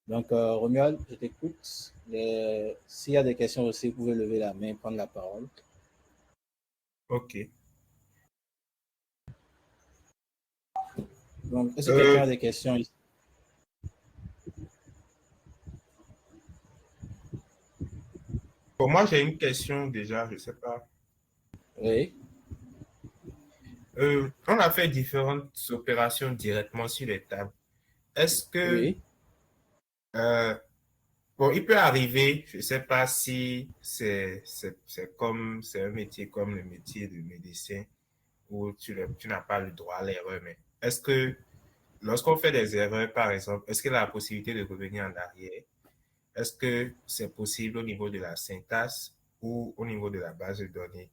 Donc, Romuald, je t'écoute. S'il y a des questions aussi, vous pouvez lever la main et prendre la parole. Ok. Donc, est-ce que quelqu'un a des questions ici? Pour moi, j'ai une question déjà, je ne sais pas. Oui. On a fait différentes opérations directement sur les tables. Est-ce que, Oui. bon, il peut arriver, je ne sais pas si c'est un métier comme le métier de médecin où tu n'as pas le droit à l'erreur, mais est-ce que lorsqu'on fait des erreurs, par exemple, est-ce qu'il y a la possibilité de revenir en arrière? Est-ce que c'est possible au niveau de la syntaxe ou au niveau de la base de données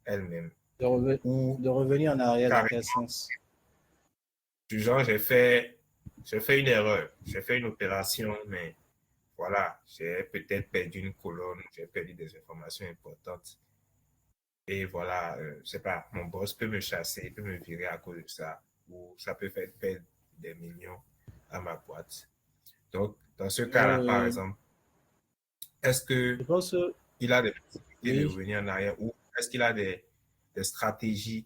elle-même? Ou De revenir en arrière dans quel carrément, sens? du genre, j'ai fait une erreur, j'ai fait une opération, mais voilà, j'ai peut-être perdu une colonne, j'ai perdu des informations importantes. Et voilà, je sais pas, mon boss peut me chasser, peut me virer à cause de ça, ou ça peut faire perdre des millions à ma boîte. Donc, dans ce cas-là, par Euh, exemple, est-ce je que pense que il a des possibilités de oui. revenir en arrière ou est-ce qu'il a des stratégies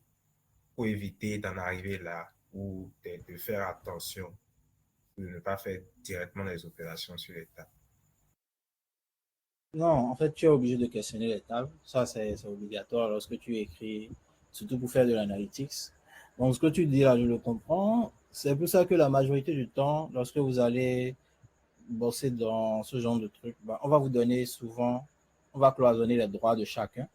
pour éviter d'en arriver là ou de faire attention, de ne pas faire directement les opérations sur les tables? Non, en fait, tu es obligé de questionner les tables. Ça, c'est obligatoire lorsque tu écris, surtout pour faire de l'analytics. Donc, ce que tu dis là, je le comprends. C'est pour ça que la majorité du temps, lorsque vous allez bosser dans ce genre de truc, bah, on va vous donner souvent, on va cloisonner les droits de chacun.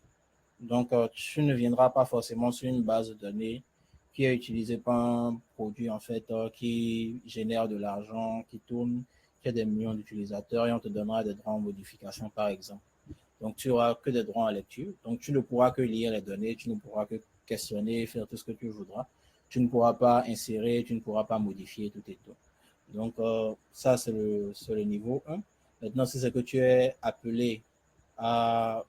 Donc, tu ne viendras pas forcément sur une base de données qui est utilisée par un produit, en fait, qui génère de l'argent, qui tourne, qui a des millions d'utilisateurs et on te donnera des droits en modification, par exemple. Donc, tu auras que des droits en lecture. Donc, tu ne pourras que lire les données, tu ne pourras que questionner, faire tout ce que tu voudras. Tu ne pourras pas insérer, tu ne pourras pas modifier tout et tout. Donc, ça, c'est le niveau 1. Maintenant, si c'est que tu es appelé à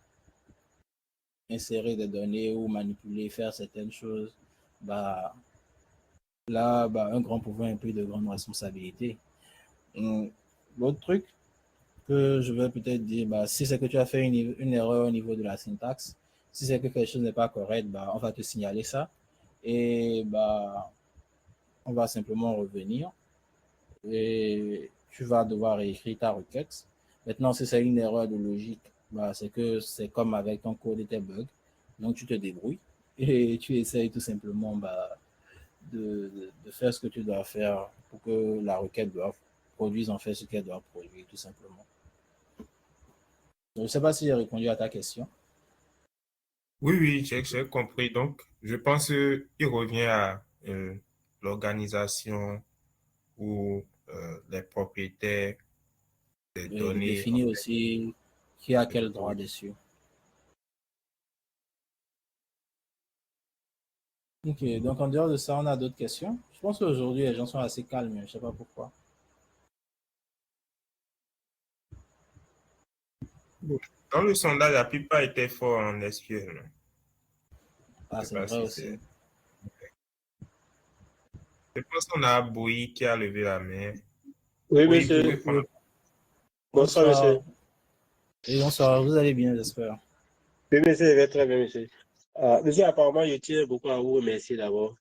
insérer des données ou manipuler, faire certaines choses, bah, là, bah, un grand pouvoir implique de grandes responsabilités. L'autre truc, que je vais peut-être dire, bah, si c'est que tu as fait une erreur au niveau de la syntaxe, si c'est que quelque chose n'est pas correct, bah, on va te signaler ça. Et bah, on va simplement revenir et tu vas devoir réécrire ta requête. Maintenant, si c'est une erreur de logique, bah, c'est que c'est comme avec ton code et tes bugs. Donc, tu te débrouilles et tu essayes tout simplement bah, de faire ce que tu dois faire pour que la requête doit produise en fait ce qu'elle doit produire, tout simplement. Donc, je ne sais pas si j'ai répondu à ta question. Oui, oui, j'ai compris. Donc, je pense qu'il revient à l'organisation ou les propriétaires des De données. En définir fait, aussi qui a quel droit oui. dessus. Ok, donc en dehors de ça, on a d'autres questions. Je pense qu'aujourd'hui, les gens sont assez calmes, je ne sais pas pourquoi. Dans le sondage, la plupart étaient forts en SQL. Je Ah, ne sais c'est pas vrai si c'est. aussi. Je pense qu'on a Boui qui a levé la main. Oui, Oui, vous pouvez monsieur. prendre. Bonsoir, monsieur. Bonsoir. Et bonsoir, vous allez bien, j'espère. Oui, monsieur, je vais très bien, monsieur. Monsieur, apparemment, je tiens beaucoup à vous remercier d'abord.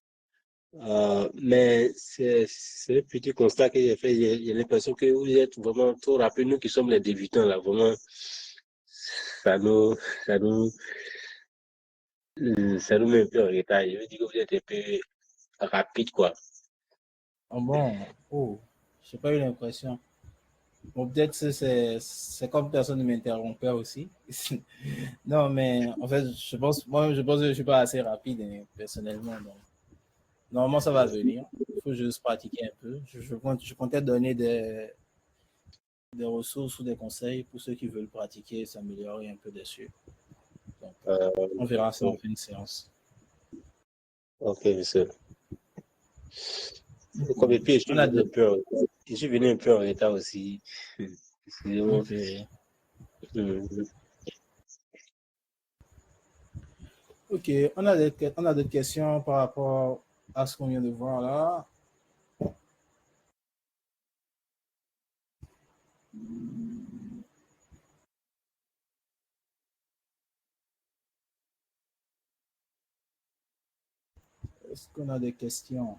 Mais c'est un petit constat que j'ai fait. J'ai l'impression que vous êtes vraiment trop rapide. Nous qui sommes les débutants, là, vraiment, ça nous, ça nous, ça nous met un peu en retard. Je veux dire que vous êtes un peu rapide, quoi. Ah bon, oh, je n'ai pas eu l'impression. Bon, peut-être que c'est comme personne ne m'interrompait aussi. Non, mais en fait, je pense que je ne suis pas assez rapide hein, personnellement. Donc, normalement, ça va venir. Il faut juste pratiquer un peu. Je comptais donner des ressources ou des conseils pour ceux qui veulent pratiquer et s'améliorer un peu dessus. Donc, Euh, on verra ça en fin de séance. ok, monsieur. Comme et puis, On a deux. je suis venu un peu en retard aussi. Excusez-moi. Ok. Mhm. Ok, on a des questions par rapport à ce qu'on vient de voir là. Est-ce qu'on a des questions?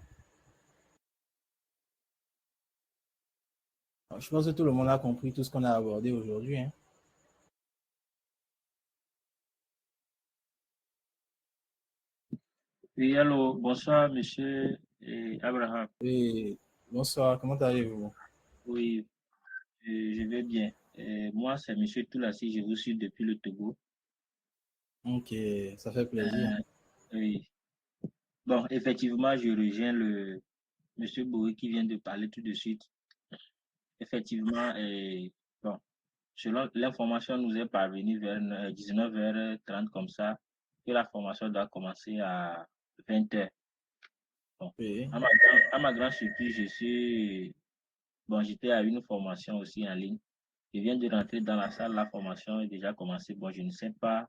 Je pense que tout le monde a compris tout ce qu'on a abordé aujourd'hui. Hein. Oui, allô, bonsoir, monsieur Abraham. Et bonsoir, comment allez-vous? Oui, je vais bien. Moi, c'est monsieur Toulassi, je vous suis depuis le Togo. Ok, ça fait plaisir. Euh, oui. Bon, effectivement, je rejoins le monsieur Bowie qui vient de parler tout de suite. Effectivement, bon, selon l'information nous est parvenue vers 19h30 comme ça, que la formation doit commencer à 20h. Bon, Oui. à ma grande surprise, bon, j'étais à une formation aussi en ligne. Je viens de rentrer dans la salle, la formation est déjà commencée. Bon, je ne sais pas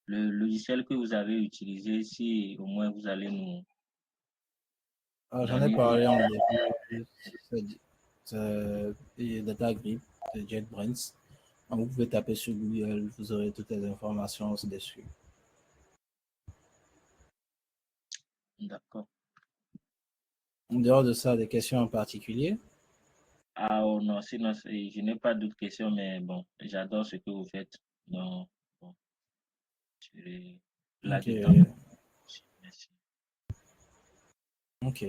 le logiciel que vous avez utilisé, si au moins vous allez nous J'en ai donner. parlé en début. C'est DataGrip, de JetBrains. Donc, vous pouvez taper sur Google, vous aurez toutes les informations dessus. D'accord. En dehors de ça, des questions en particulier? Ah oh, non, sinon, je n'ai pas d'autres questions, mais bon, j'adore ce que vous faites. Donc, bon, je serai Ok, là-dedans. Merci. ok.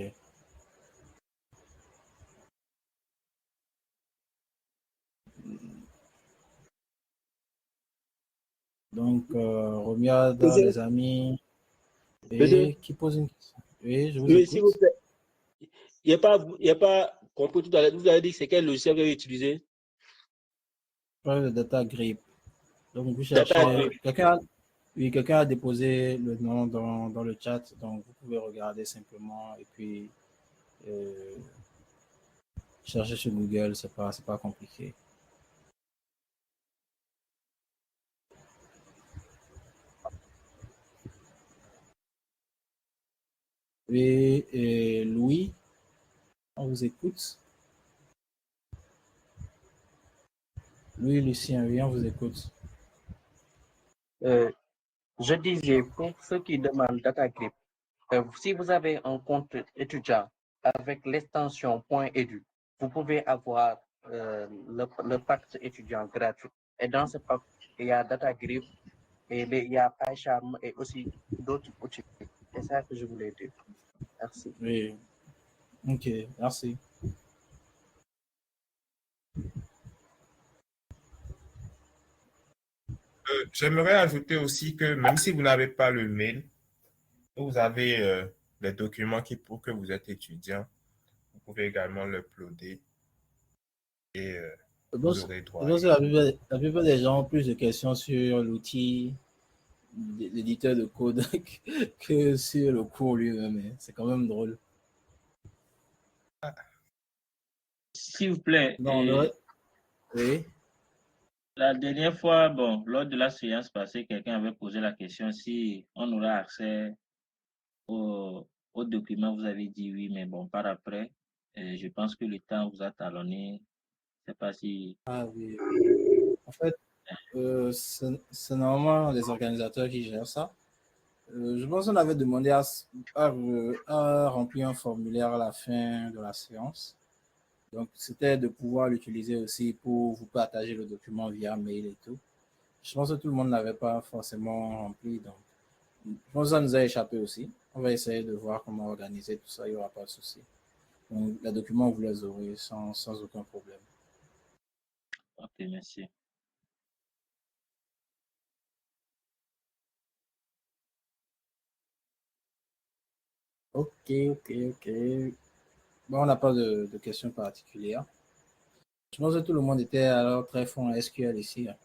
Donc, Romia dans Monsieur, les amis monsieur, et qui pose une question. Oui, je vous oui, s'il vous écoute. plaît. Il n'y a pas compris tout à l'heure. Vous avez dit que c'est quel logiciel vous avez utilisé? Le data grip. Donc, vous Data cherchez. Grid. Oui, quelqu'un a déposé le nom dans le chat. Donc, vous pouvez regarder simplement et puis euh, chercher sur Google. C'est pas compliqué. Oui, et Louis, on vous écoute. Oui, Lucien, oui, on vous écoute. Je disais, pour ceux qui demandent DataGrip, si vous avez un compte étudiant avec l'extension .edu, vous pouvez avoir le pacte étudiant gratuit. Et dans ce pacte, il y a DataGrip, et il y a PyCharm et aussi d'autres outils. C'est ça que je voulais dire. Merci. Oui, ok, merci. J'aimerais ajouter aussi que même si vous n'avez pas le mail, vous avez les documents qui prouvent que vous êtes étudiant, vous pouvez également l'uploader et Je vous pense, aurez droit je à pense que la plupart des gens ont plus de questions sur l'outil l'éditeur de code que sur le cours lui-même. Hein. C'est quand même drôle. S'il vous plaît, Non, oui. la dernière fois, bon, lors de la séance passée, quelqu'un avait posé la question si on aura accès aux documents. Vous avez dit oui, mais bon, par après, je pense que le temps vous a talonné. Je ne sais pas si. Ah oui. En fait, c'est normalement les organisateurs qui gèrent ça. Je pense qu'on avait demandé à remplir un formulaire à la fin de la séance. Donc, c'était de pouvoir l'utiliser aussi pour vous partager le document via mail et tout. Je pense que tout le monde n'avait pas forcément rempli. Donc, je pense que ça nous a échappé aussi. On va essayer de voir comment organiser tout ça. Il n'y aura pas de souci. Donc, les documents, vous les aurez sans aucun problème. Ok, merci. Ok, ok, ok. Bon, on n'a pas de questions particulières. Je pense que tout le monde était alors très fond en SQL ici. Hein.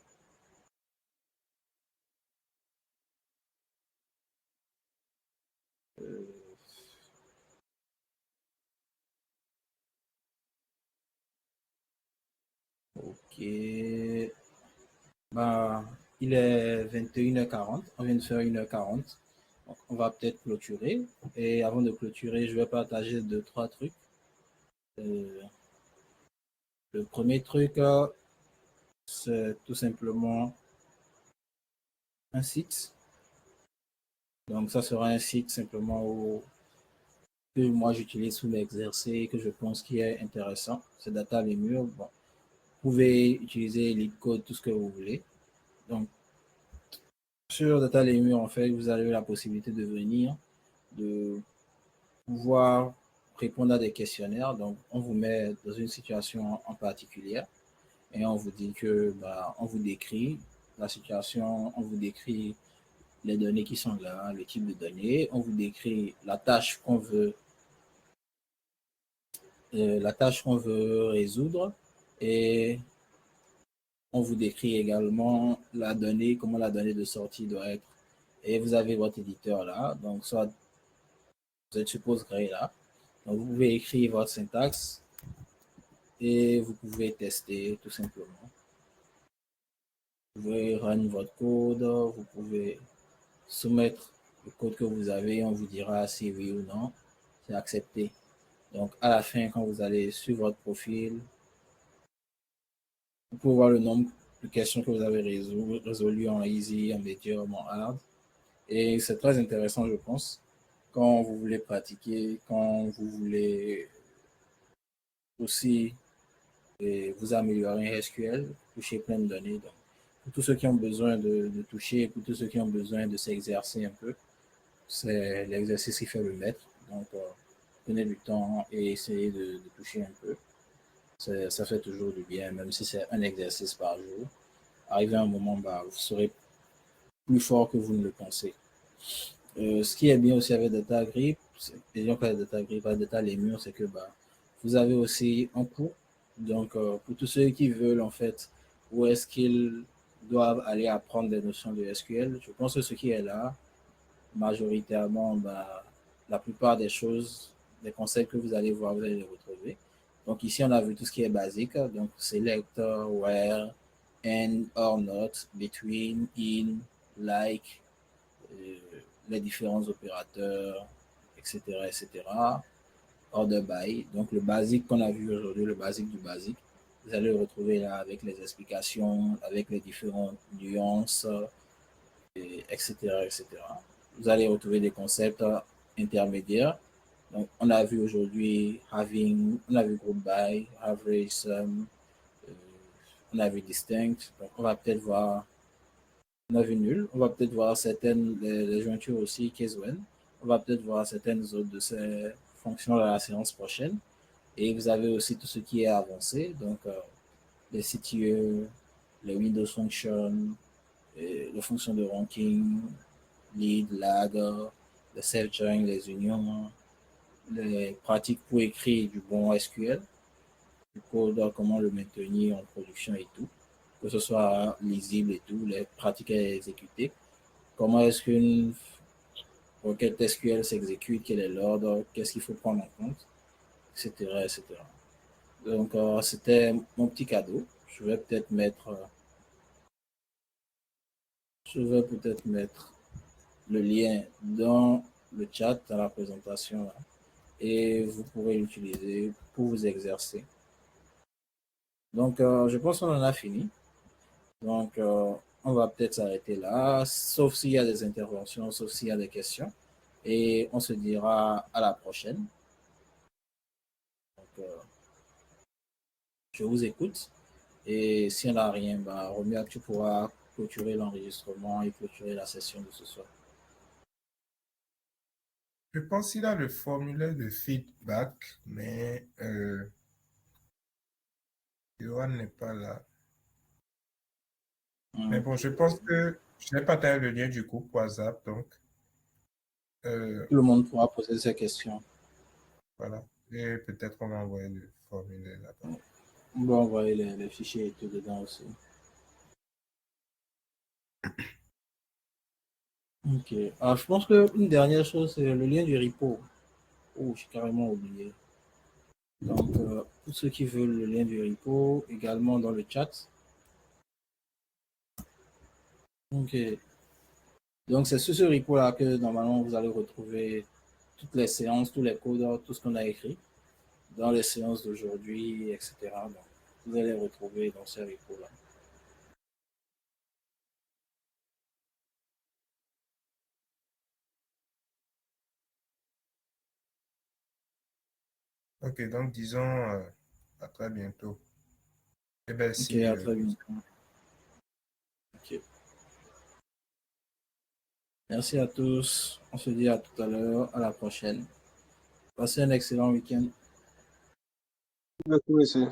Ok. Ben, il est 21h40. On vient de faire 1h40. Donc, on va peut-être clôturer. Et avant de clôturer, je vais partager deux, trois trucs. Euh, le premier truc, c'est tout simplement un site. Donc, ça sera un site simplement que moi j'utilise sous l'exercice que je pense qui est intéressant. C'est Data les murs. Bon, vous pouvez utiliser LeetCode, tout ce que vous voulez. Donc, sur Data les murs, en fait, vous avez la possibilité de venir, de pouvoir répondre à des questionnaires. Donc, on vous met dans une situation en particulier et on vous dit que, bah, on vous décrit la situation, on vous décrit les données qui sont là, le type de données, on vous décrit la tâche qu'on veut résoudre et on vous décrit également la donnée, comment la donnée de sortie doit être. Et vous avez votre éditeur là, donc soit vous êtes sur Postgre là, donc vous pouvez écrire votre syntaxe et vous pouvez tester tout simplement. Vous pouvez run votre code, vous pouvez soumettre le code que vous avez, on vous dira si oui ou non, c'est accepté. Donc à la fin, quand vous allez sur votre profil, vous pouvez voir le nombre de questions que vous avez résolues en easy, en medium, en hard. Et c'est très intéressant, je pense, quand vous voulez pratiquer, quand vous voulez aussi vous améliorer en SQL, toucher plein de données. Donc, pour tous ceux qui ont besoin de toucher, pour tous ceux qui ont besoin de s'exercer un peu, c'est l'exercice qui fait le maître. Donc, prenez du temps et essayez de toucher un peu. Ça fait toujours du bien, même si c'est un exercice par jour. Arrivé à un moment, bah, vous serez plus fort que vous ne le pensez. Ce qui est bien aussi avec DataGrip, et donc avec DataGrip, avec Data les murs, c'est que bah, vous avez aussi un cours. Donc, pour tous ceux qui veulent, en fait, où est-ce qu'ils doivent aller apprendre des notions de SQL, je pense que ce qui est là, majoritairement, bah, la plupart des choses, des concepts que vous allez voir, vous allez les retrouver. Donc, ici, on a vu tout ce qui est basique. Donc, select, where, and, or not, between, in, like, les différents opérateurs, etc., etc. Order by, donc le basique qu'on a vu aujourd'hui, le basique du basique. Vous allez le retrouver là avec les explications, avec les différentes nuances, etc., etc. Vous allez retrouver des concepts intermédiaires. Donc, on a vu aujourd'hui on a vu group by, average, on a vu distinct. Donc, on va peut-être voir, on a vu nul. On va peut-être voir certaines, les jointures aussi, case when. On va peut-être voir certaines autres de ces fonctions dans la séance prochaine. Et vous avez aussi tout ce qui est avancé. Donc, les CTE, les Windows Function, les fonctions de ranking, lead, lag, les self-join, les unions, les pratiques pour écrire du bon SQL, du code, comment le maintenir en production et tout, que ce soit lisible et tout, les pratiques à exécuter, comment est-ce qu'une requête SQL s'exécute, quel est l'ordre, qu'est-ce qu'il faut prendre en compte, etc., etc. Donc, c'était mon petit cadeau. Je vais peut-être mettre le lien dans le chat, dans la présentation, là, et vous pourrez l'utiliser pour vous exercer. Donc, je pense qu'on en a fini. Donc, on va peut-être s'arrêter là, sauf s'il y a des interventions, sauf s'il y a des questions. Et on se dira à la prochaine. Donc, je vous écoute. Et s'il n'y en a rien, Romuald, tu pourras clôturer l'enregistrement et clôturer la session de ce soir. Je pense qu'il a le formulaire de feedback, mais Johan n'est pas là. Mais bon, je pense que je n'ai pas taillé le lien du groupe WhatsApp, donc tout le monde pourra poser ses questions. voilà. Et peut-être qu'on va envoyer le formulaire là-bas. On va envoyer les fichiers et tout dedans aussi. Ok. Alors, je pense qu'une dernière chose, c'est le lien du repo. Oh, j'ai carrément oublié. Donc, pour ceux qui veulent le lien du repo, également dans le chat. Ok. Donc, c'est sur ce repo-là que normalement vous allez retrouver toutes les séances, tous les codes, tout ce qu'on a écrit dans les séances d'aujourd'hui, etc. Donc, vous allez retrouver dans ce repo-là. Ok, donc disons à très bientôt. Et bien, Ok, à très bientôt. Ok. Merci à tous. On se dit à tout à l'heure, à la prochaine. Passez un excellent week-end. Merci, monsieur.